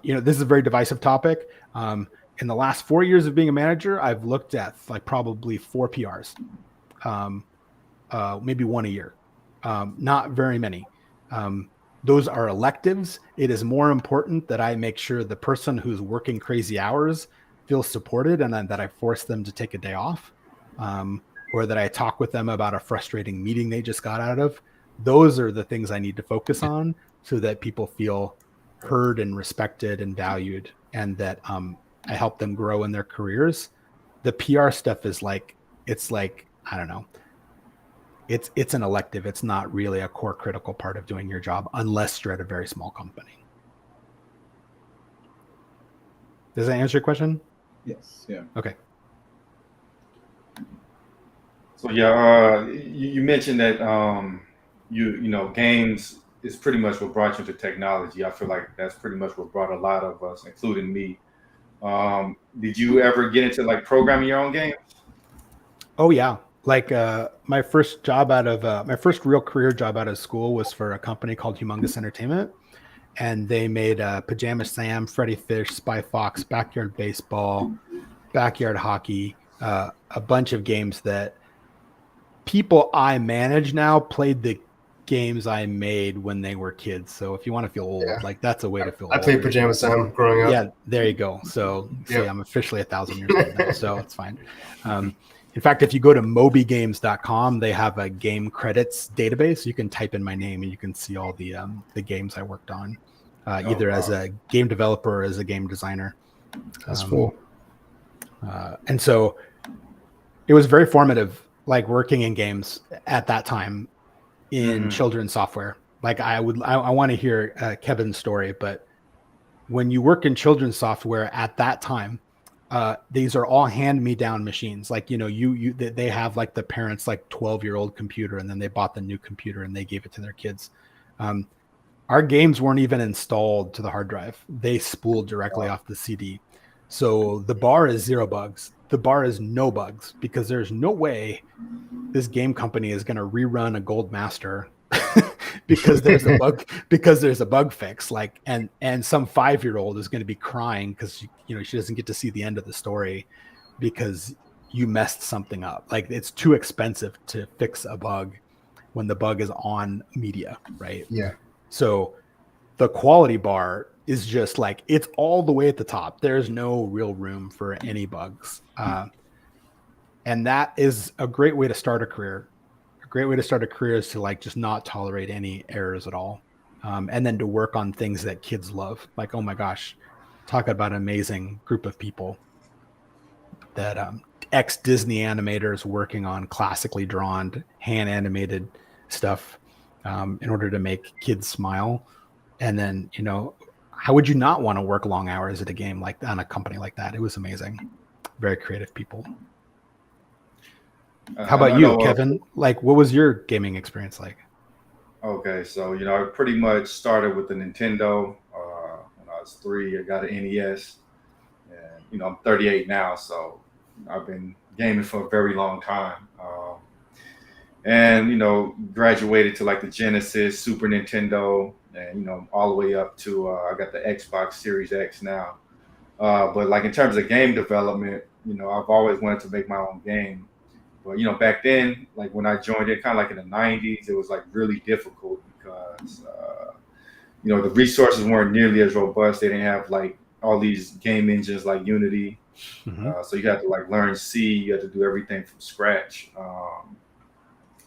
S2: this is a very divisive topic. In the last 4 years of being a manager, I've looked at like probably 4 PRs, maybe 1 a year. Not very many. Those are electives. It is more important that I make sure the person who's working crazy hours feels supported, and that I force them to take a day off, or that I talk with them about a frustrating meeting they just got out of. Those are the things I need to focus on so that people feel heard and respected and valued, and that I help them grow in their careers. The PR stuff is like, I don't know. It's an elective. It's not really a core critical part of doing your job unless you're at a very small company. Does that answer your question?
S4: Yes. Yeah.
S2: Okay.
S1: So yeah, you mentioned that games is pretty much what brought you to technology. I feel like that's pretty much what brought a lot of us, including me. Did you ever get into like programming your own games?
S2: Oh yeah. Like my first real career job out of school was for a company called Humongous Entertainment, and they made Pajama Sam, Freddy Fish, Spy Fox, Backyard Baseball, Backyard Hockey, a bunch of games that people I manage now played the games I made when they were kids. So if you want to feel old,
S3: Yeah.
S2: like that's a way to feel
S3: I
S2: old.
S3: played Pajama Sam growing up.
S2: Yeah, there you go. So see,
S3: Yep.
S2: I'm officially 1,000 years old now, so it's fine. In fact, if you go to mobygames.com, they have a game credits database. You can type in my name and you can see all the games I worked on, either as a game developer or as a game designer.
S3: That's cool.
S2: And so it was very formative, like working in games at that time in children's software. Like I want to hear Kevin's story, but when you work in children's software at that time, these are all hand-me-down machines. Like, they have like the parents' like 12-year-old computer, and then they bought the new computer and they gave it to their kids. Our games weren't even installed to the hard drive. They spooled directly off the CD. So the bar is 0 bugs. The bar is no bugs, because there's no way this game company is going to rerun a gold master because there's a bug fix. Like, and some 5-year-old is going to be crying because she doesn't get to see the end of the story because you messed something up. Like, it's too expensive to fix a bug when the bug is on media, right?
S3: Yeah.
S2: So the quality bar is just like, it's all the way at the top. There's no real room for any bugs. And that is a great way to start a career. A great way to start a career is to like just not tolerate any errors at all. And then to work on things that kids love. Like, oh my gosh, talk about an amazing group of people that ex-Disney animators working on classically drawn, hand-animated stuff in order to make kids smile. And then, how would you not want to work long hours at a game like on a company like that? It was amazing. Very creative people. How about you, Kevin? Like, what was your gaming experience like?
S1: Okay, so I pretty much started with the Nintendo when I was 3. I got an NES, and I'm 38 now, so I've been gaming for a very long time. And graduated to like the Genesis, Super Nintendo, and all the way up to I got the Xbox Series X now. But like in terms of game development, I've always wanted to make my own game. But back then, like when I joined it, kind of like in the 90s, it was like really difficult because the resources weren't nearly as robust. They didn't have like all these game engines like Unity. So you had to like learn C. You had to do everything from scratch.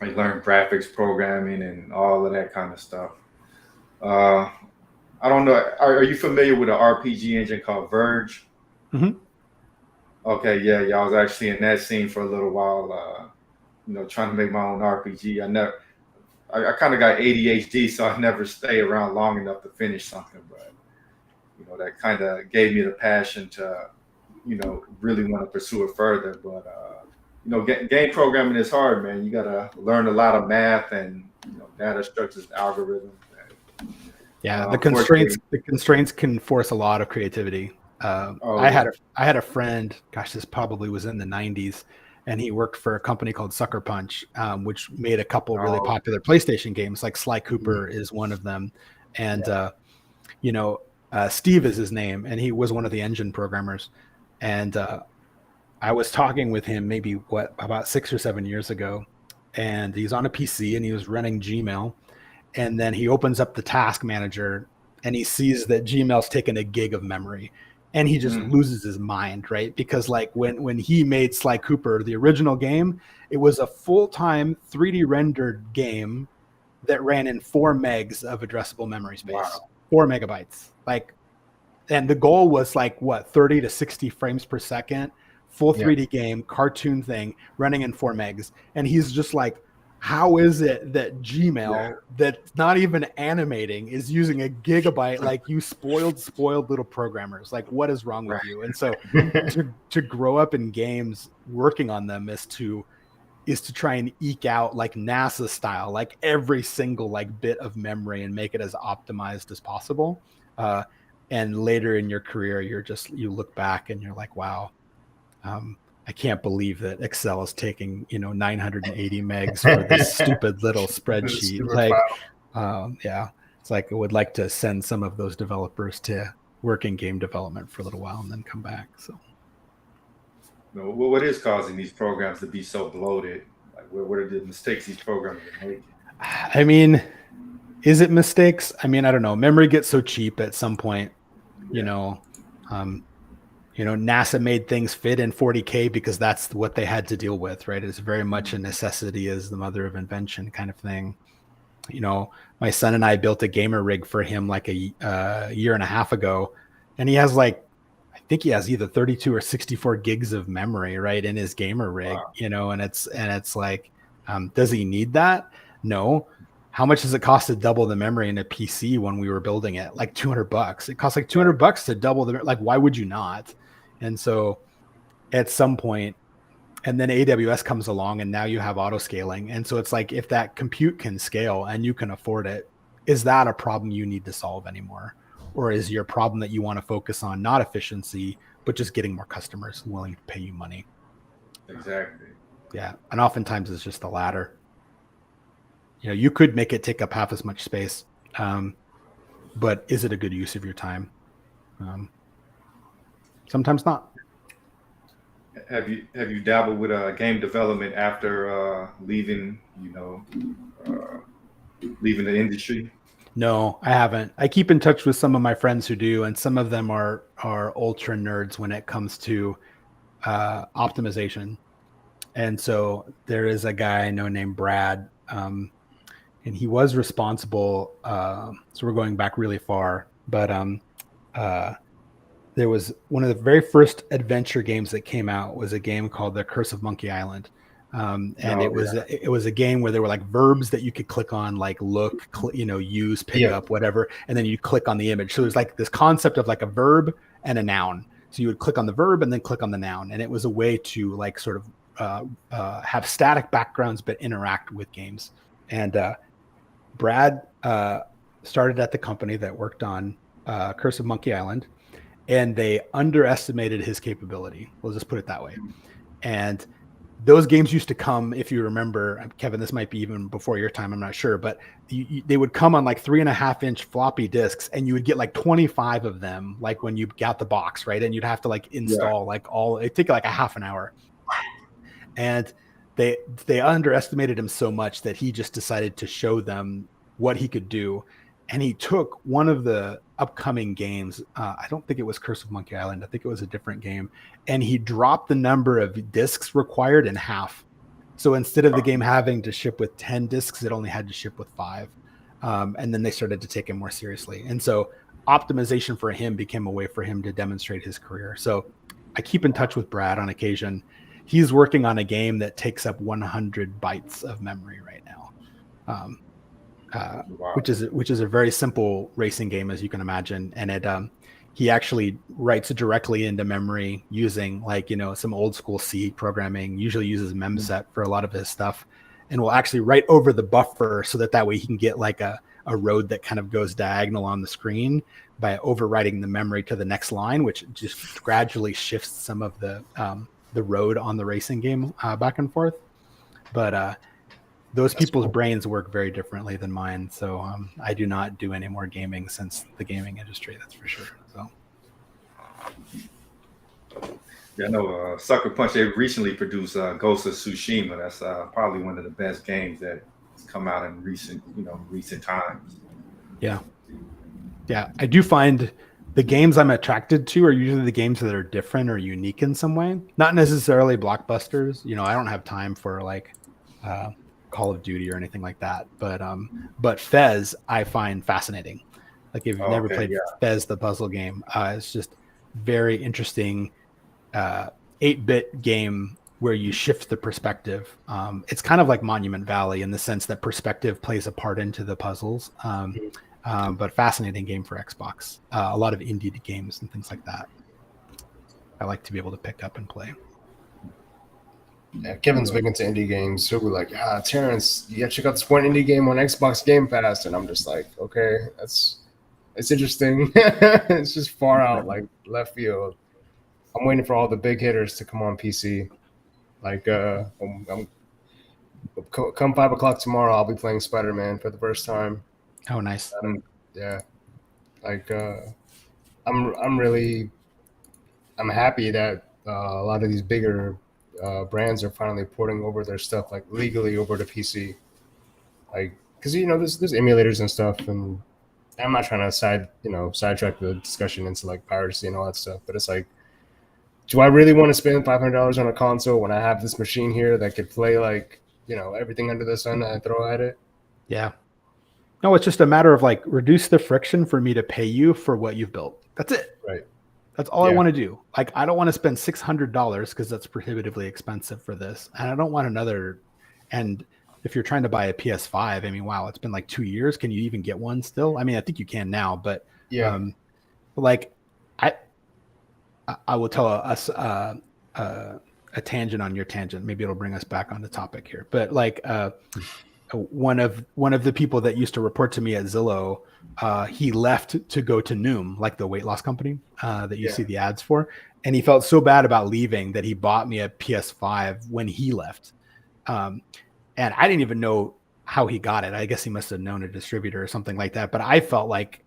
S1: Like learn graphics programming and all of that kind of stuff. I don't know. Are you familiar with an RPG engine called Verge?
S2: Mm-hmm.
S1: Okay, yeah. I was actually in that scene for a little while, trying to make my own RPG. I kind of got ADHD, so I never stay around long enough to finish something. But, that kind of gave me the passion to, really want to pursue it further. But, game programming is hard, man. You got to learn a lot of math and, data structures, algorithms.
S2: Yeah, the constraints can force a lot of creativity. I had a friend, gosh, this probably was in the 90s, and he worked for a company called Sucker Punch, which made a couple really popular PlayStation games, like Sly Cooper is one of them. And, Steve is his name, and he was one of the engine programmers. And I was talking with him maybe about 6 or 7 years ago, and he's on a PC and he was running Gmail. And then he opens up the task manager and he sees that Gmail's taken a gig of memory. And he just loses his mind, right? Because like when he made Sly Cooper, the original game, it was a full-time 3D rendered game that ran in 4 megs of addressable memory space. Wow. 4 megabytes. Like, and the goal was like 30 to 60 frames per second, full 3D game, cartoon thing running in 4 megs. And he's just like, how is it that Gmail, that's not even animating, is using a gigabyte? Like, you spoiled little programmers. Like, what is wrong with you? And so to grow up in games working on them is to try and eke out like NASA style, like every single like bit of memory and make it as optimized as possible. And later in your career, you look back and you're like, wow, I can't believe that Excel is taking 980 megs for this stupid little spreadsheet. Like, it's like I would like to send some of those developers to work in game development for a little while and then come back. So,
S1: what is causing these programs to be so bloated? Like, what are the mistakes these programs are making?
S2: I mean, is it mistakes? I mean, I don't know. Memory gets so cheap at some point, you know. NASA made things fit in 40K because that's what they had to deal with, right? It's very much a necessity is the mother of invention kind of thing. My son and I built a gamer rig for him like a year and a half ago, and he has I think he has either 32 or 64 gigs of memory, right, in his gamer rig.
S1: Wow.
S2: And it's like, does he need that? No. How much does it cost to double the memory in a PC when we were building it? Like $200. It costs like $200 to double why would you not? And so at some point, and then AWS comes along and now you have auto scaling. And so it's like, if that compute can scale and you can afford it, is that a problem you need to solve anymore? Or is your problem that you want to focus on not efficiency, but just getting more customers willing to pay you money?
S1: Exactly.
S2: Yeah. And oftentimes it's just the latter. You could make it take up half as much space, but is it a good use of your time? Sometimes not.
S1: Have you dabbled with game development after leaving leaving the industry?
S2: No, I haven't. I keep in touch with some of my friends who do, and some of them are ultra nerds when it comes to optimization. And so there is a guy I know named Brad, and he was responsible. So we're going back really far, but there was one of the very first adventure games that came out was a game called The Curse of Monkey Island. It was a game where there were like verbs that you could click on, like look, use, pick up, whatever. And then you click on the image. So there's like this concept of like a verb and a noun. So you would click on the verb and then click on the noun. And it was a way to like sort of have static backgrounds, but interact with games. And Brad started at the company that worked on Curse of Monkey Island, and they underestimated his capability. We'll just put it that way. And those games used to come, if you remember, Kevin, this might be even before your time, I'm not sure, but they would come on like 3.5-inch floppy disks, and you would get like 25 of them, like when you got the box, right? And you'd have to like install it'd take like a half an hour. And they underestimated him so much that he just decided to show them what he could do. And he took one of the upcoming games. I don't think it was Curse of Monkey Island. I think it was a different game. And he dropped the number of discs required in half. So instead of the game having to ship with 10 discs, it only had to ship with 5. And then they started to take him more seriously. And so optimization for him became a way for him to demonstrate his career. So I keep in touch with Brad on occasion. He's working on a game that takes up 100 bytes of memory right now. Which is a very simple racing game, as you can imagine. And he actually writes directly into memory using some old school C programming, usually uses memset for a lot of his stuff, and will actually write over the buffer so that way he can get like a road that kind of goes diagonal on the screen by overwriting the memory to the next line, which just gradually shifts some of the road on the racing game back and forth. But those people's brains work very differently than mine. So I do not do any more gaming since the gaming industry, that's for sure. So
S1: yeah, I know Sucker Punch, they recently produced Ghost of Tsushima. That's probably one of the best games that's come out in recent times.
S2: Yeah. I do find the games I'm attracted to are usually the games that are different or unique in some way, not necessarily blockbusters. I don't have time for like Call of Duty or anything like that, but Fez I find fascinating. Like if you've never played Fez, the puzzle game, it's just very interesting 8-bit game where you shift the perspective. It's kind of like Monument Valley in the sense that perspective plays a part into the puzzles, but fascinating game for Xbox. A lot of indie games and things like that I like to be able to pick up and play.
S3: Yeah, Kevin's big into indie games. He'll be like, Terrence, you gotta check out this one indie game on Xbox Game Pass. And I'm just like, okay, it's interesting. It's just far out, like left field. I'm waiting for all the big hitters to come on PC. Like, come 5 o'clock tomorrow, I'll be playing Spider-Man for the first time.
S2: Oh, nice.
S3: Yeah. Like, I'm happy that a lot of these bigger brands are finally porting over their stuff like legally over to PC. Like because there's emulators and stuff, and I'm not trying to sidetrack the discussion into like piracy and all that stuff, but it's like, do I really want to spend $500 on a console when I have this machine here that could play like everything under the sun that I throw at it?
S2: Yeah. No, it's just a matter of like reduce the friction for me to pay you for what you've built. That's it.
S3: Right.
S2: That's all I want to do. Like, I don't want to spend $600 because that's prohibitively expensive for this. And I don't want another. And if you're trying to buy a PS5, I mean, wow, it's been like 2 years. Can you even get one still? I mean, I think you can now, but like I will tell us a tangent on your tangent. Maybe it'll bring us back on the topic here. But like one of the people that used to report to me at Zillow, he left to go to Noom, like the weight loss company that you see the ads for. And he felt so bad about leaving that he bought me a PS5 when he left. And I didn't even know how he got it. I guess he must have known a distributor or something like that. But I felt like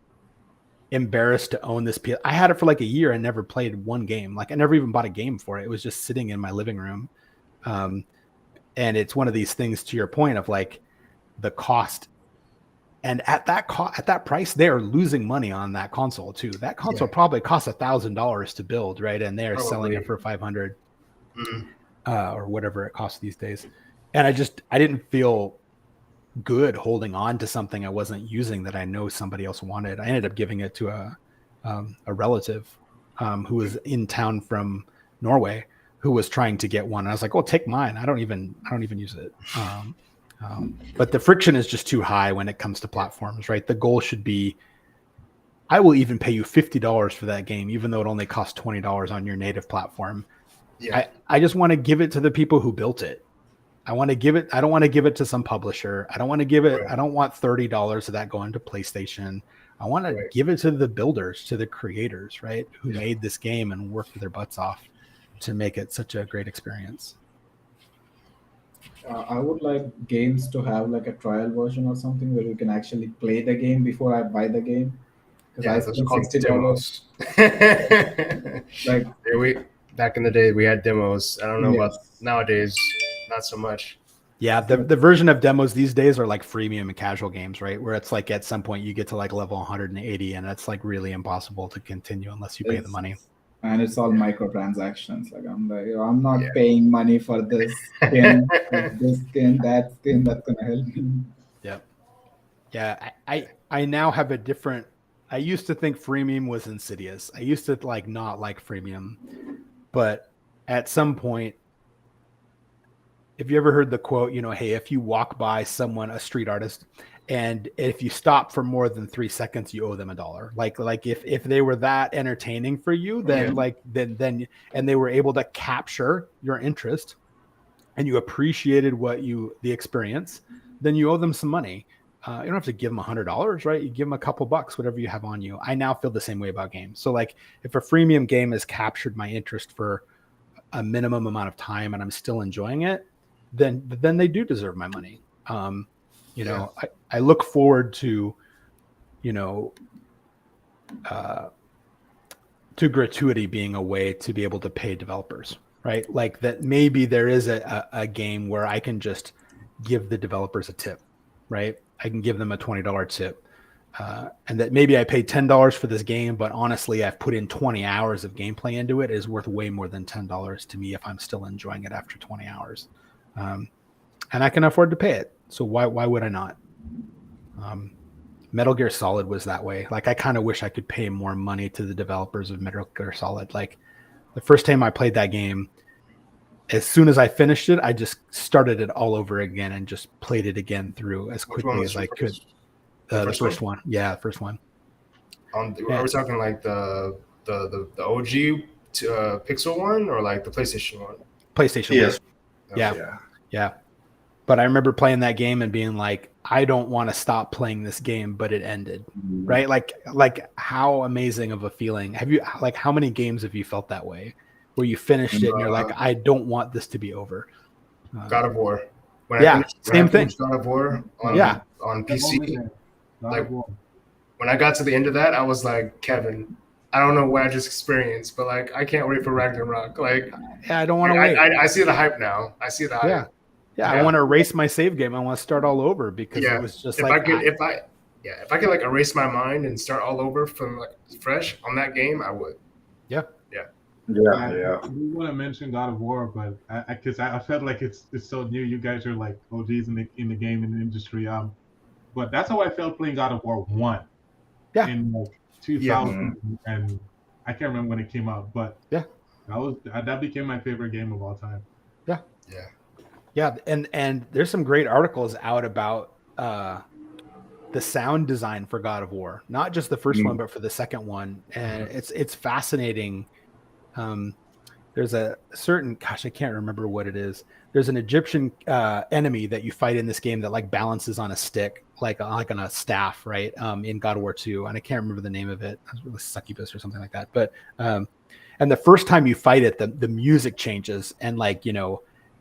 S2: embarrassed to own this PS. I had it for like a year and never played one game. Like, I never even bought a game for it. It was just sitting in my living room. And it's one of these things, to your point, of like the cost. And at that price, they're losing money on that console too. That console probably costs $1,000 to build, right? And they are selling it for 500 or whatever it costs these days. And I didn't feel good holding on to something I wasn't using that I know somebody else wanted. I ended up giving it to a relative who was in town from Norway, who was trying to get one. And I was like, "Oh, take mine. I don't even use it." But the friction is just too high when it comes to platforms, right? The goal should be, I will even pay you $50 for that game, even though it only costs $20 on your native platform. Yeah. I just want to give it to the people who built it. I don't want to give it to some publisher. I don't want to give it, I don't want $30 of that going to PlayStation. I want to give it to the builders, to the creators, right? Who made this game and worked their butts off to make it such a great experience.
S4: I would like games to have like a trial version or something where you can actually play the game before I buy the game. Because I spent $60.
S3: Like back in the day, we had demos. I don't know about nowadays, not so much.
S2: Yeah, the version of demos these days are like freemium and casual games, right? Where it's like at some point you get to like level 180, and it's like really impossible to continue unless you pay the money.
S4: And it's all microtransactions. Like I'm not paying money for this skin, this skin, that skin that's gonna help me. Yep.
S2: Yeah, I now have a different. I used to think freemium was insidious. I used to not like freemium, but at some point, have you ever heard the quote? Hey, if you walk by someone, a street artist, and if you stop for more than 3 seconds, you owe them $1. Like if they were that entertaining for you, then then and they were able to capture your interest, and you appreciated the experience, then you owe them some money. You don't have to give them $100, right? You give them a couple bucks, whatever you have on you. I now feel the same way about games. So like if a freemium game has captured my interest for a minimum amount of time and I'm still enjoying it, then they do deserve my money. I look forward to gratuity being a way to be able to pay developers, right? Like that maybe there is a game where I can just give the developers a tip, right? I can give them a $20 tip. And that maybe I paid $10 for this game, but honestly, I've put in 20 hours of gameplay into it. It is worth way more than $10 to me if I'm still enjoying it after 20 hours. And I can afford to pay it. So why would I not? Metal Gear Solid was that way. Like I kind of wish I could pay more money to the developers of Metal Gear Solid. Like the first time I played that game, as soon as I finished it, I just started it all over again and just played it again through as quickly as I could. The first one. Yeah, the first one.
S3: Are we talking like the OG Pixel one or like the PlayStation one?
S2: PlayStation.
S1: Yes.
S2: Yeah. But I remember playing that game and being like, I don't want to stop playing this game, but it ended. Right? Like how amazing of a feeling. How many games have you felt that way? Where you finished it and you're like, I don't want this to be over.
S3: God of War.
S2: Same thing.
S3: God of War on PC. Like when I got to the end of that, I was like, Kevin, I don't know what I just experienced, but like I can't wait for Ragnarok. Like
S2: I don't want to wait.
S3: I see the hype now.
S2: Yeah, I want to erase my save game. I want to start all over because
S3: Yeah.
S2: it was just
S3: if
S2: like
S3: I could like erase my mind and start all over from like fresh on that game, I would.
S1: Yeah.
S5: I do want to mention God of War, but I felt like it's so new. You guys are like OGs in the game in the industry. But that's how I felt playing God of War 1
S2: Yeah.
S5: in like 2000, and I can't remember when it came out, but that became my favorite game of all time.
S2: Yeah, and there's some great articles out about the sound design for God of War, not just the first one, but for the second one, and it's fascinating. There's a certain, gosh, I can't remember what it is. There's an Egyptian enemy that you fight in this game that like balances on a stick, like on a staff, right? In God of War 2, and I can't remember the name of it. It was Succubus or something like that. But and the first time you fight it, the music changes, and like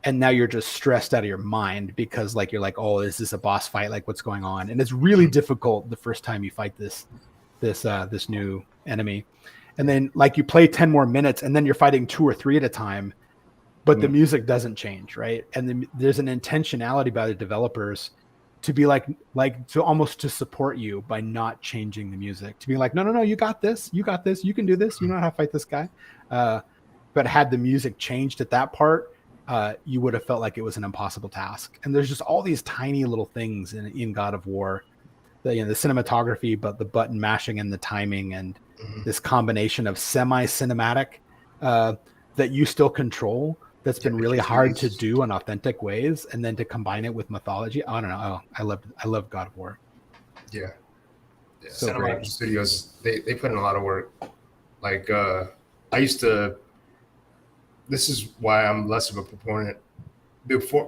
S2: and now you're just stressed out of your mind because like you're like, oh, is this a boss fight? Like what's going on? And it's really difficult the first time you fight this new enemy. And then like you play 10 more minutes and then you're fighting 2 or 3 at a time, but the music doesn't change, right? And then there's an intentionality by the developers to be like to almost to support you by not changing the music, to be like, no, you got this, you can do this, you know how to fight this guy. But had the music changed at that part, you would have felt like it was an impossible task. And there's just all these tiny little things in God of War, the cinematography, but the button mashing and the timing and this combination of semi-cinematic that you still control. That's been really hard to do in authentic ways, and then to combine it with mythology. I don't know. I love God of War.
S3: Yeah.
S2: So
S3: Santa
S2: great.
S3: Monica Studios, they put in a lot of work. Like I used to. This is why I'm less of a proponent. Before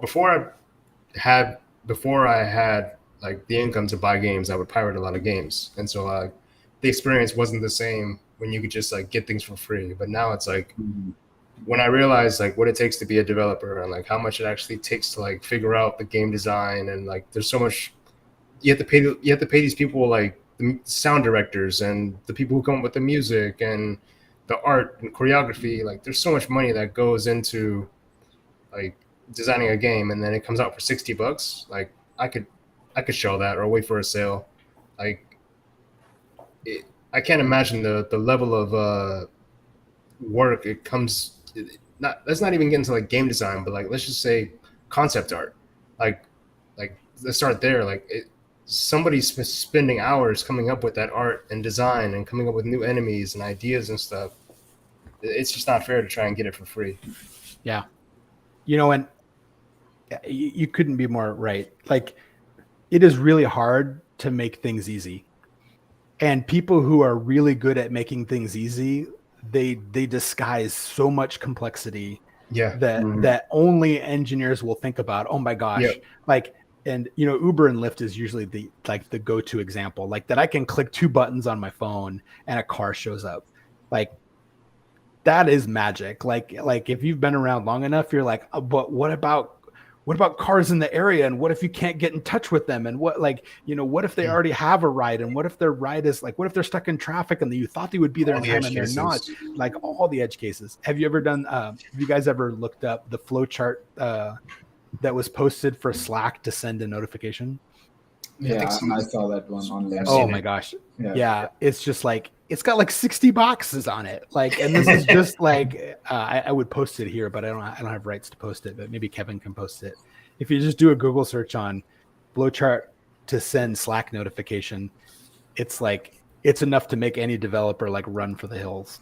S3: I had like the income to buy games, I would pirate a lot of games, and so the experience wasn't the same when you could just like get things for free. But now it's like when I realized like what it takes to be a developer and like how much it actually takes to like figure out the game design, and like there's so much you have to pay these people, like the sound directors and the people who come up with the music and the art and choreography. Like there's so much money that goes into like designing a game, and then it comes out for $60. Like I could show that or wait for a sale. Like I can't imagine the level of work it comes. Let's not even get into like game design, but like let's just say concept art. Like let's start there. Like somebody's spending hours coming up with that art and design and coming up with new enemies and ideas and stuff. It's just not fair to try and get it for free.
S2: Yeah. And you couldn't be more right. Like it is really hard to make things easy. And people who are really good at making things easy, they disguise so much complexity that only engineers will think about. Oh my gosh.
S3: Yep.
S2: Like, and Uber and Lyft is usually the go-to example, like that I can click 2 buttons on my phone and a car shows up. Like that is magic. Like if you've been around long enough, you're like, oh, but what about cars in the area? And what if you can't get in touch with them? And what if they already have a ride? And what if their ride is like, what if they're stuck in traffic and you thought they would be there in time and they're not? Like all the edge cases. Have you ever done, have you guys ever looked up the flow chart that was posted for Slack to send a notification?
S4: Yeah, I saw that one online.
S2: Oh my gosh. Yeah. It's just like, it's got like 60 boxes on it. Like, and this is just like, I would post it here, but I don't have rights to post it, but maybe Kevin can post it. If you just do a Google search on flowchart to send Slack notification, it's like, it's enough to make any developer like run for the hills,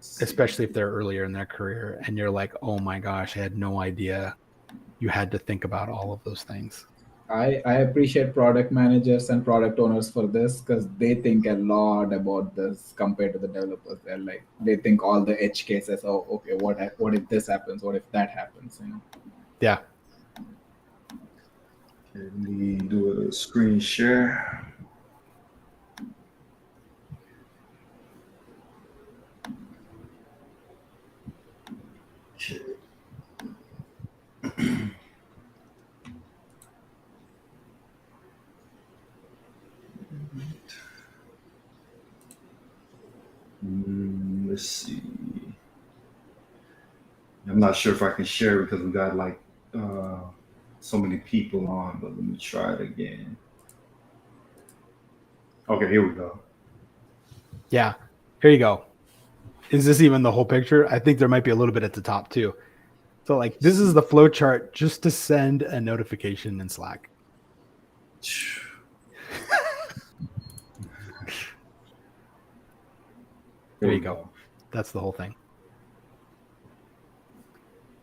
S2: especially if they're earlier in their career. And you're like, oh my gosh, I had no idea you had to think about all of those things.
S4: I appreciate product managers and product owners for this, because they think a lot about this compared to the developers. They think all the edge cases. Oh, okay, what if this happens? What if that happens?
S2: Yeah.
S1: Okay, let me do a screen share. Let's see. I'm not sure if I can share because we got like so many people on, but let me try it again. Okay, here we go.
S2: Yeah, here you go. Is this even the whole picture? I think there might be a little bit at the top too. So like this is the flow chart just to send a notification in Slack. There you go. That's the whole thing.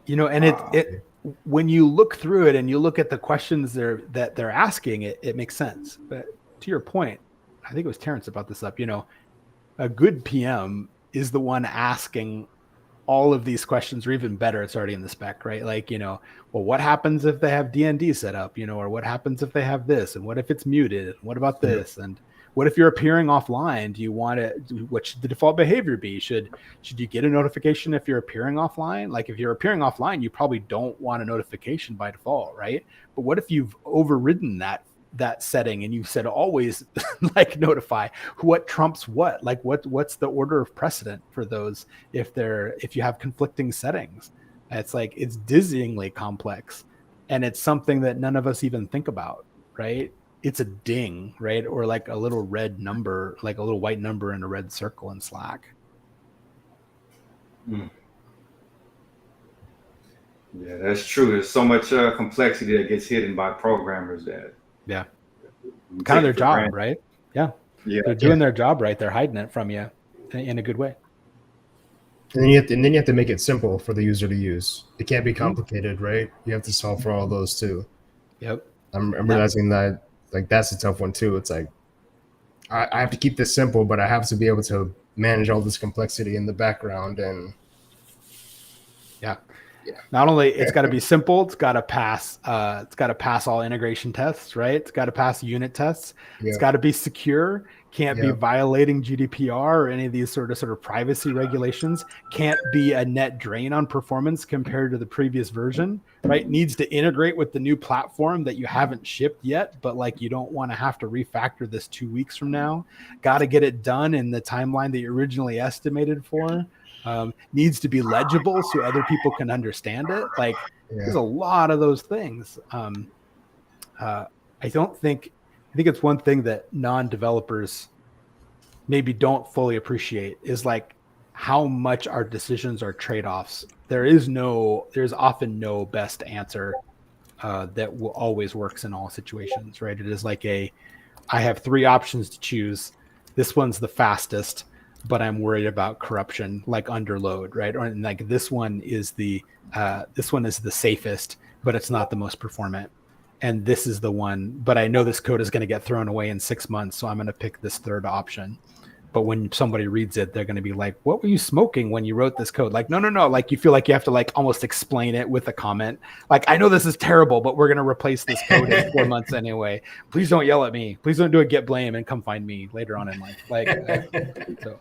S2: You know, and it when you look through it and you look at the questions that they're asking, it makes sense. But to your point, I think it was Terrence that brought this up. You know, a good PM is the one asking all of these questions, or even better, it's already in the spec, right? Like, you know, well, what happens if they have DND set up, you know, or what happens if they have this, and what if it's muted? And what about this? And what if you're appearing offline? Do you want to, what should the default behavior be? Should you get a notification if you're appearing offline? Like if you're appearing offline, you probably don't want a notification by default, right? But what if you've overridden that setting and you said always like notify? What trumps what? Like what's the order of precedent for those if you have conflicting settings? It's like it's dizzyingly complex, and it's something that none of us even think about, right? It's a ding, right? Or like a little red number, like a little white number in a red circle in Slack.
S1: Yeah, that's true. There's so much complexity that gets hidden by programmers that
S2: Kind of their job, granted. Right? Yeah. They're doing their job right. They're hiding it from you in a good way.
S3: And then you have to make it simple for the user to use. It can't be complicated, right? You have to solve for all those too.
S2: Yep.
S3: I'm realizing that like that's a tough one too. It's like I have to keep this simple, but I have to be able to manage all this complexity in the background. And
S2: not only it's got to be simple, it's got to pass all integration tests, right? It's got to pass unit tests. It's got to be secure, can't be violating GDPR or any of these sort of privacy regulations, can't be a net drain on performance compared to the previous version, right? Needs to integrate with the new platform that you haven't shipped yet, but like you don't want to have to refactor this 2 weeks from now. Got to get it done in the timeline that you originally estimated for. Needs to be legible so other people can understand it. Like there's a lot of those things. I think it's one thing that non-developers maybe don't fully appreciate is like how much our decisions are trade-offs. There's often no best answer that always works in all situations, right? It is like I have 3 options to choose. This one's the fastest, but I'm worried about corruption, like underload, right? Or like this one is the safest, but it's not the most performant. And this is the one, but I know this code is going to get thrown away in 6 months, so I'm going to pick this third option. But when somebody reads it, they're going to be like, what were you smoking when you wrote this code? Like, no. Like you feel like you have to like almost explain it with a comment. Like, I know this is terrible, but we're going to replace this code in 4 months anyway. Please don't yell at me. Please don't do a get blame and come find me later on in life. So.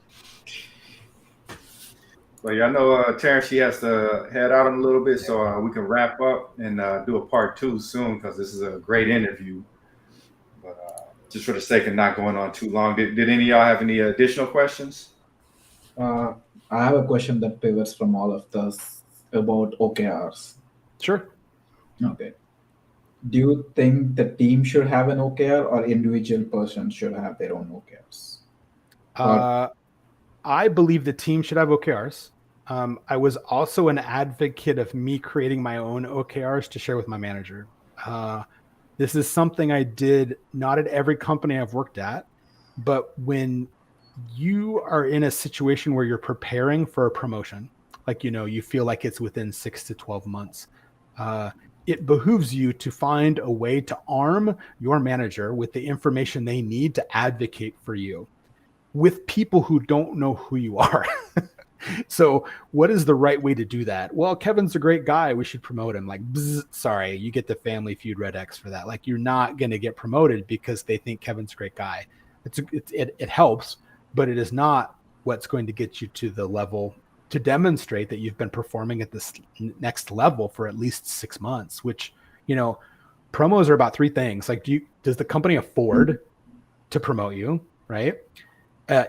S1: Well, I know Terrence, he has to head out in a little bit, so we can wrap up and do a part 2 soon because this is a great interview. But just for the sake of not going on too long, did any of y'all have any additional questions?
S4: I have a question that pivots from all of this about OKRs.
S2: Sure.
S4: Okay. Do you think the team should have an OKR or individual person should have their own OKRs?
S2: I believe the team should have OKRs. I was also an advocate of me creating my own OKRs to share with my manager. This is something I did not at every company I've worked at, but when you are in a situation where you're preparing for a promotion, like, you feel like it's within 6 to 12 months, it behooves you to find a way to arm your manager with the information they need to advocate for you with people who don't know who you are. So what is the right way to do that? Well, Kevin's a great guy. We should promote him. Like, sorry, you get the Family Feud Red X for that. Like, you're not going to get promoted because they think Kevin's a great guy. It helps, but it is not what's going to get you to the level to demonstrate that you've been performing at this next level for at least 6 months, which, promos are about 3 things. Like, does the company afford to promote you, right?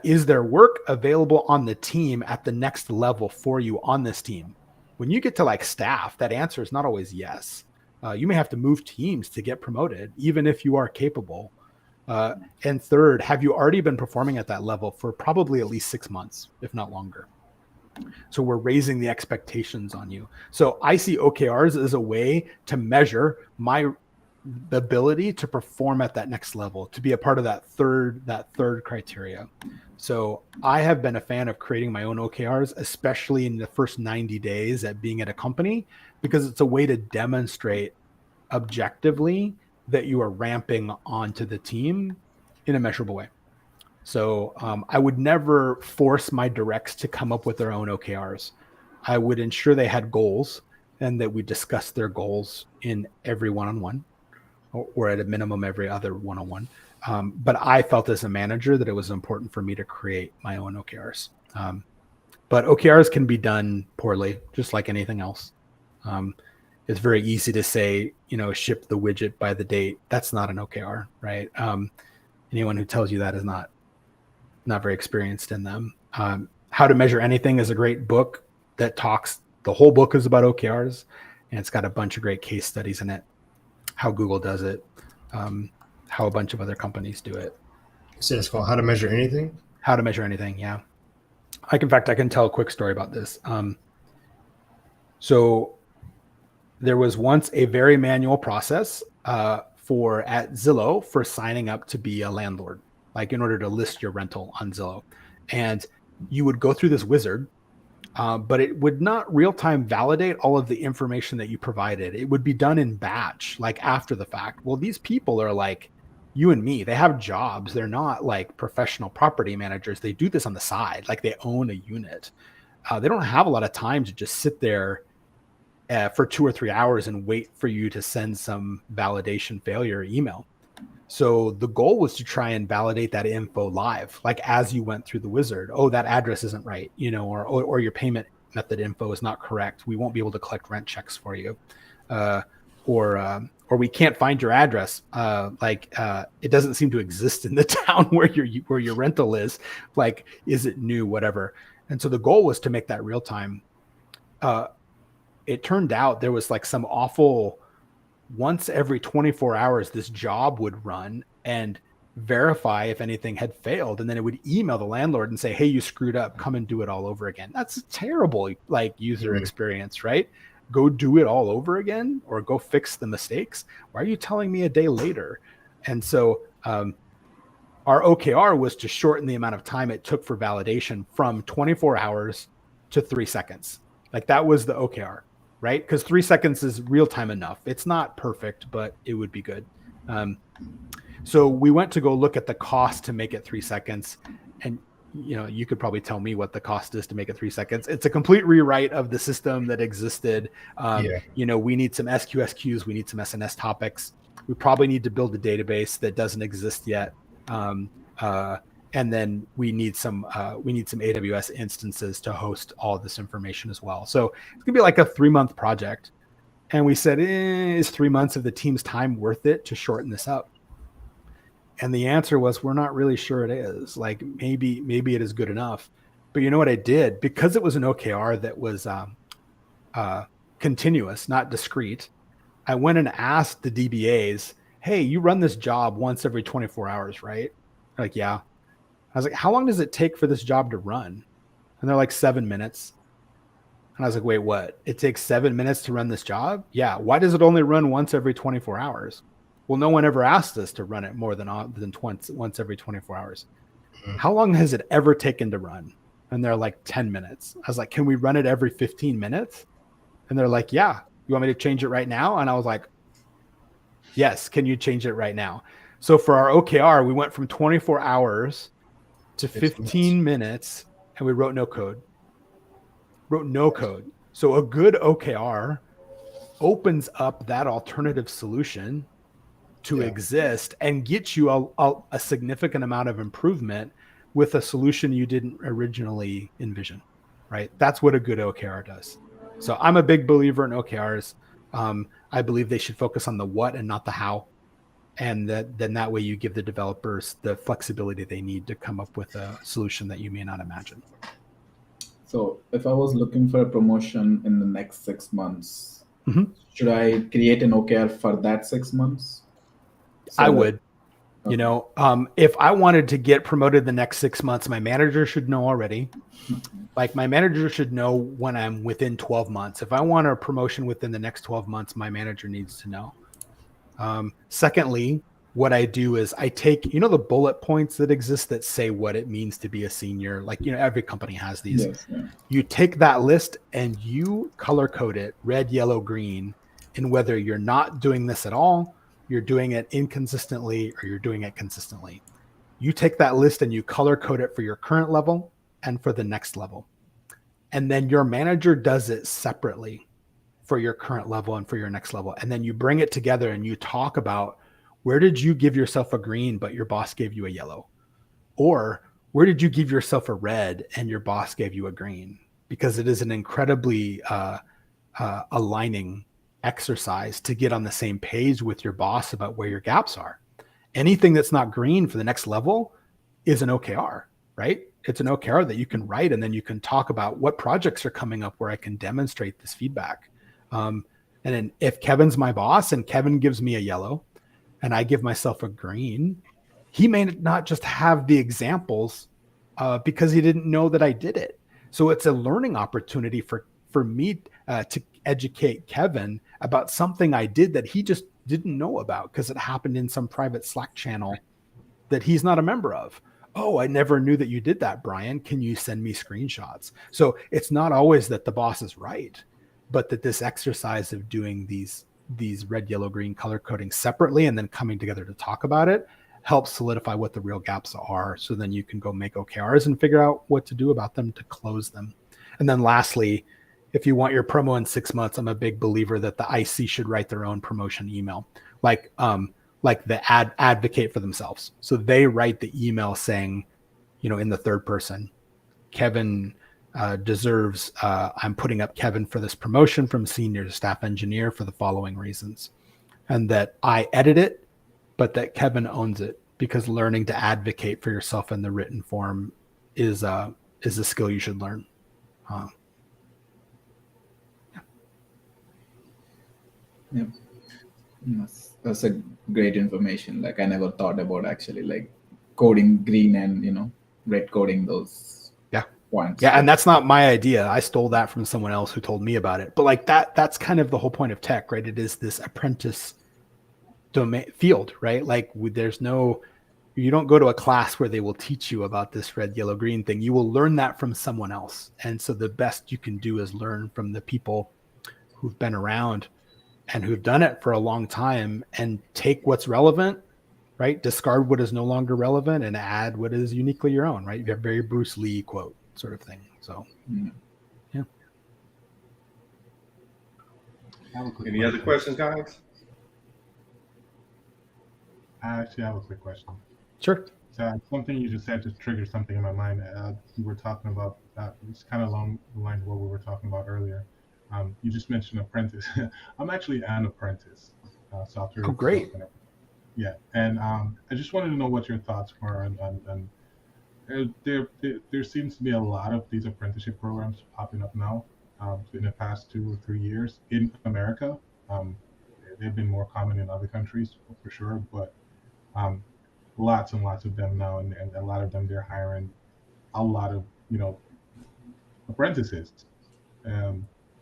S2: Is there work available on the team at the next level for you on this team? When you get to like staff, that answer is not always yes. You may have to move teams to get promoted, even if you are capable. And third, have you already been performing at that level for probably at least 6 months, if not longer? So we're raising the expectations on you. So I see OKRs as a way to measure my ability to perform at that next level, to be a part of that third criteria. So I have been a fan of creating my own OKRs, especially in the first 90 days at being at a company, because it's a way to demonstrate objectively that you are ramping onto the team in a measurable way. So I would never force my directs to come up with their own OKRs. I would ensure they had goals and that we discussed their goals in every one-on-one, or at a minimum every other one-on-one. But I felt as a manager that it was important for me to create my own OKRs. But OKRs can be done poorly, just like anything else. It's very easy to say, ship the widget by the date. That's not an OKR, right? Anyone who tells you that is not very experienced in them. How to Measure Anything is a great book that talks, the whole book is about OKRs, and it's got a bunch of great case studies in it. How Google does it, how a bunch of other companies do it.
S3: So it's called How to Measure Anything?
S2: How to Measure Anything, yeah. In fact, I can tell a quick story about this. So there was once a very manual process at Zillow for signing up to be a landlord, like in order to list your rental on Zillow. And you would go through this wizard, but it would not real-time validate all of the information that you provided. It would be done in batch, like after the fact. Well, these people are like you and me. They have jobs. They're not like professional property managers. They do this on the side, like they own a unit. They don't have a lot of time to just sit there for 2 or 3 hours and wait for you to send some validation failure email. So the goal was to try and validate that info live, like as you went through the wizard. Oh, that address isn't right, or your payment method info is not correct. We won't be able to collect rent checks for you, or we can't find your address. It doesn't seem to exist in the town where your rental is. Like, is it new? Whatever. And so the goal was to make that real time. It turned out there was like some awful. Once every 24 hours, this job would run and verify if anything had failed. And then it would email the landlord and say, hey, you screwed up. Come and do it all over again. That's a terrible user experience, right? Go do it all over again, or go fix the mistakes. Why are you telling me a day later? And so our OKR was to shorten the amount of time it took for validation from 24 hours to 3 seconds. Like that was the OKR. Right? Because 3 seconds is real time enough. It's not perfect, but it would be good. So we went to go look at the cost to make it 3 seconds. And, you could probably tell me what the cost is to make it 3 seconds. It's a complete rewrite of the system that existed. We need some SQSQs. We need some SNS topics. We probably need to build a database that doesn't exist yet. And then we need some AWS instances to host all this information as well. So it's gonna be like a 3-month project. And we said, is 3 months of the team's time worth it to shorten this up? And the answer was, we're not really sure it is. Like maybe it is good enough. But you know what I did? Because it was an OKR that was continuous, not discrete, I went and asked the DBAs, hey, you run this job once every 24 hours, right? They're like, yeah. I was like, how long does it take for this job to run? And they're like 7 minutes. And I was like, wait, what? It takes 7 minutes to run this job? Yeah. Why does it only run once every 24 hours? Well, no one ever asked us to run it more than once every 24 hours. Mm-hmm. How long has it ever taken to run? And they're like 10 minutes. I was like, can we run it every 15 minutes? And they're like, yeah. You want me to change it right now? And I was like, yes. Can you change it right now? So for our OKR, we went from 24 hours to 15 minutes, and we wrote no code. So a good OKR opens up that alternative solution to exist and get you a significant amount of improvement with a solution you didn't originally envision, right? That's what a good OKR does. So I'm a big believer in OKRs. I believe they should focus on the what and not the how. And then that way you give the developers the flexibility they need to come up with a solution that you may not imagine.
S4: So if I was looking for a promotion in the next 6 months,
S2: Mhm.
S4: should I create an OKR for that 6 months?
S2: I
S4: So
S2: would.
S4: okay.
S2: You know, if I wanted to get promoted the next 6 months, my manager should know already. Like my manager should know when I'm within 12 months. If I want a promotion within the next 12 months, my manager needs to know. Secondly, what I do is I take, you know, the bullet points that exist that say what it means to be a senior. Like, you know, every company has these.
S4: Yes. Yeah.
S2: You take that list and you color code it red, yellow, green. And whether you're not doing this at all, you're doing it inconsistently, or you're doing it consistently. You take that list and you color code it for your current level and for the next level. And then your manager does it separately for your current level and for your next level. And then you bring it together and you talk about, where did you give yourself a green, but your boss gave you a yellow? Or where did you give yourself a red and your boss gave you a green? Because it is an incredibly aligning exercise to get on the same page with your boss about where your gaps are. Anything that's not green for the next level is an OKR, right? It's an OKR that you can write, and then you can talk about what projects are coming up where I can demonstrate this feedback. And then if Kevin's my boss and Kevin gives me a yellow and I give myself a green, he may not just have the examples because he didn't know that I did it. So it's a learning opportunity for me to educate Kevin about something I did that he just didn't know about because it happened in some private Slack channel that he's not a member of. Oh, I never knew that you did that, Brian. Can you send me screenshots? So it's not always that the boss is right, but that this exercise of doing these red, yellow, green color coding separately and then coming together to talk about it helps solidify what the real gaps are. So then you can go make OKRs and figure out what to do about them to close them. And then lastly, if you want your promo in 6 months, I'm a big believer that the IC should write their own promotion email, like the advocate for themselves. So they write the email saying, you know, in the third person, Kevin deserves, I'm putting up Kevin for this promotion from senior to staff engineer for the following reasons. And that I edit it, but that Kevin owns it, because learning to advocate for yourself in the written form is a skill you should learn.
S4: Yep. That's a great information. Like I never thought about actually like coding green and, you know, red coding those points.
S2: Yeah. And that's not my idea. I stole that from someone else who told me about it. But like that's kind of the whole point of tech, right? It is this apprentice domain field, right? Like you don't go to a class where they will teach you about this red, yellow, green thing. You will learn that from someone else. And so the best you can do is learn from the people who've been around and who've done it for a long time, and take what's relevant, right? Discard what is no longer relevant and add what is uniquely your own, right? You have very Bruce Lee quote sort of thing. So, yeah.
S1: Any other questions, guys?
S5: I actually have a quick question.
S2: Sure.
S5: So something you just said just triggered something in my mind. You were talking about it's kind of along the lines of what we were talking about earlier. You just mentioned apprentice. I'm actually an apprentice, software.
S2: Oh, great.
S5: Yeah, and I just wanted to know what your thoughts were on there seems to be a lot of these apprenticeship programs popping up now in the past 2 or 3 years in America. They've been more common in other countries for sure, but lots and lots of them now, and a lot of them, they're hiring a lot of, you know, apprentices.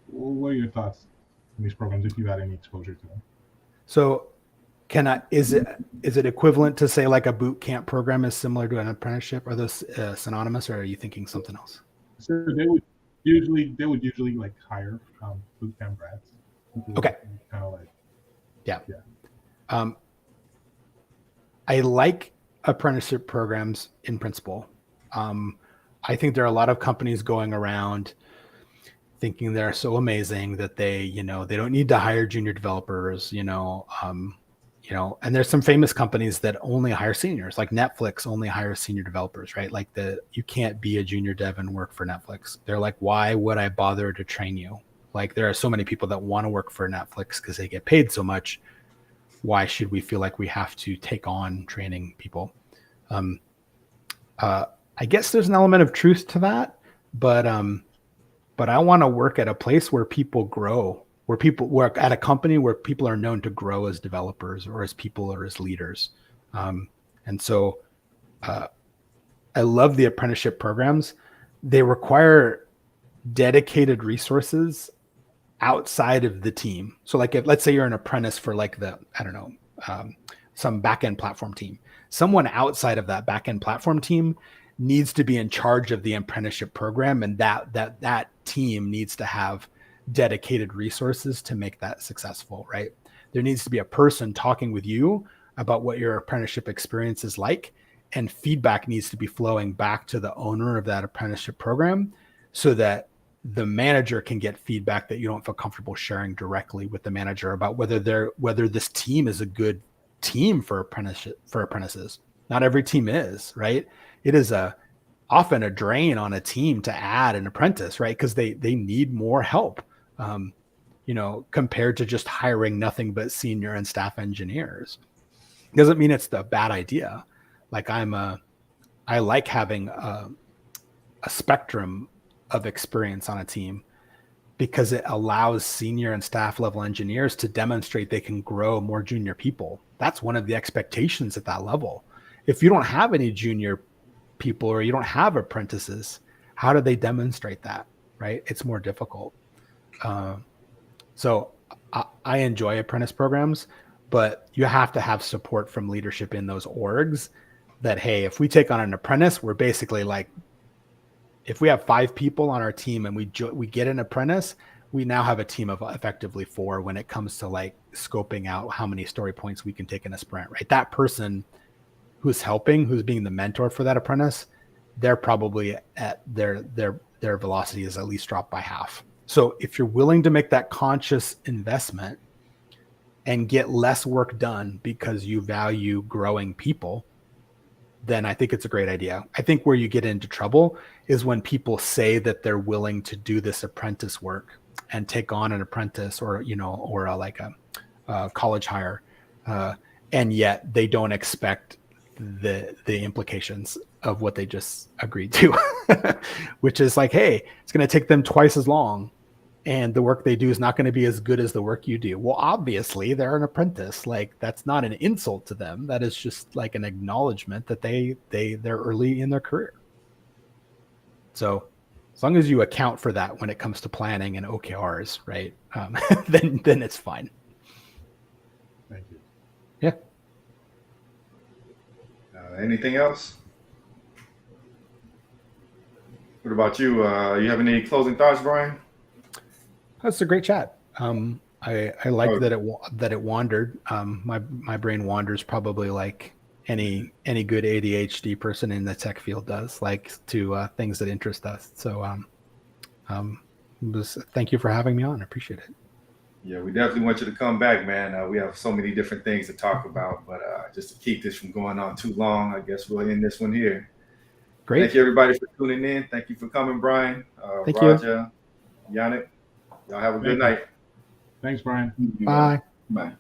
S5: What are your thoughts on these programs if you had any exposure to them?
S2: So is it equivalent to say like a boot camp program is similar to an apprenticeship? Are those synonymous, or are you thinking something else?
S5: So they would usually like hire boot camp grads.
S2: Okay.
S5: Kind of like.
S2: Yeah. I like apprenticeship programs in principle. I think there are a lot of companies going around thinking they're so amazing that they don't need to hire junior developers, and there's some famous companies that only hire seniors, like Netflix only hires senior developers, right? Like you can't be a junior dev and work for Netflix. They're like, why would I bother to train you? Like there are so many people that want to work for Netflix because they get paid so much. Why should we feel like we have to take on training people? I guess there's an element of truth to that, but but I want to work at a place where people grow, where people work at a company where people are known to grow as developers or as people or as leaders. And so I love the apprenticeship programs. They require dedicated resources outside of the team. So like if, let's say you're an apprentice for like the, I don't know, some backend platform team, someone outside of that backend platform team needs to be in charge of the apprenticeship program. And that team needs to have dedicated resources to make that successful, right? There needs to be a person talking with you about what your apprenticeship experience is like, and feedback needs to be flowing back to the owner of that apprenticeship program so that the manager can get feedback that you don't feel comfortable sharing directly with the manager about whether this team is a good team for apprentices. Not every team is, right? It is often a drain on a team to add an apprentice, right? Because they need more help, compared to just hiring nothing but senior and staff engineers. Doesn't mean it's the bad idea. Like I like having a spectrum of experience on a team because it allows senior and staff level engineers to demonstrate they can grow more junior people. That's one of the expectations at that level. If you don't have any junior people or you don't have apprentices, how do they demonstrate that, right? It's more difficult. So I enjoy apprentice programs, but you have to have support from leadership in those orgs that, hey, if we take on an apprentice, we're basically like, if we have 5 people on our team and we get an apprentice, we now have a team of effectively 4 when it comes to like scoping out how many story points we can take in a sprint, right? That person who's helping, who's being the mentor for that apprentice, they're probably at their velocity is at least dropped by half. So if you're willing to make that conscious investment and get less work done because you value growing people, then I think it's a great idea. I think where you get into trouble is when people say that they're willing to do this apprentice work and take on an apprentice or a college hire, and yet they don't expect the implications of what they just agreed to, which is like, hey, it's going to take them twice as long and the work they do is not going to be as good as the work you do. Well, obviously they're an apprentice. Like that's not an insult to them. That is just like an acknowledgement that they're early in their career. So as long as you account for that when it comes to planning and OKRs, right? Then it's fine.
S5: Thank you.
S2: Yeah.
S1: Anything else? What about you? You have any closing thoughts, Brian?
S2: That's a great chat. I like that it wandered. My brain wanders probably like any good ADHD person in the tech field does, like to things that interest us. So thank you for having me on. I appreciate it.
S1: Yeah, we definitely want you to come back, man. We have so many different things to talk about, but just to keep this from going on too long, I guess we'll end this one here.
S2: Great.
S1: Thank you, everybody, for tuning in. Thank you for coming, Brian.
S2: Thank
S1: Raja, Yannick. Y'all have a good night.
S5: Thanks, Brian.
S2: Bye.
S4: Bye.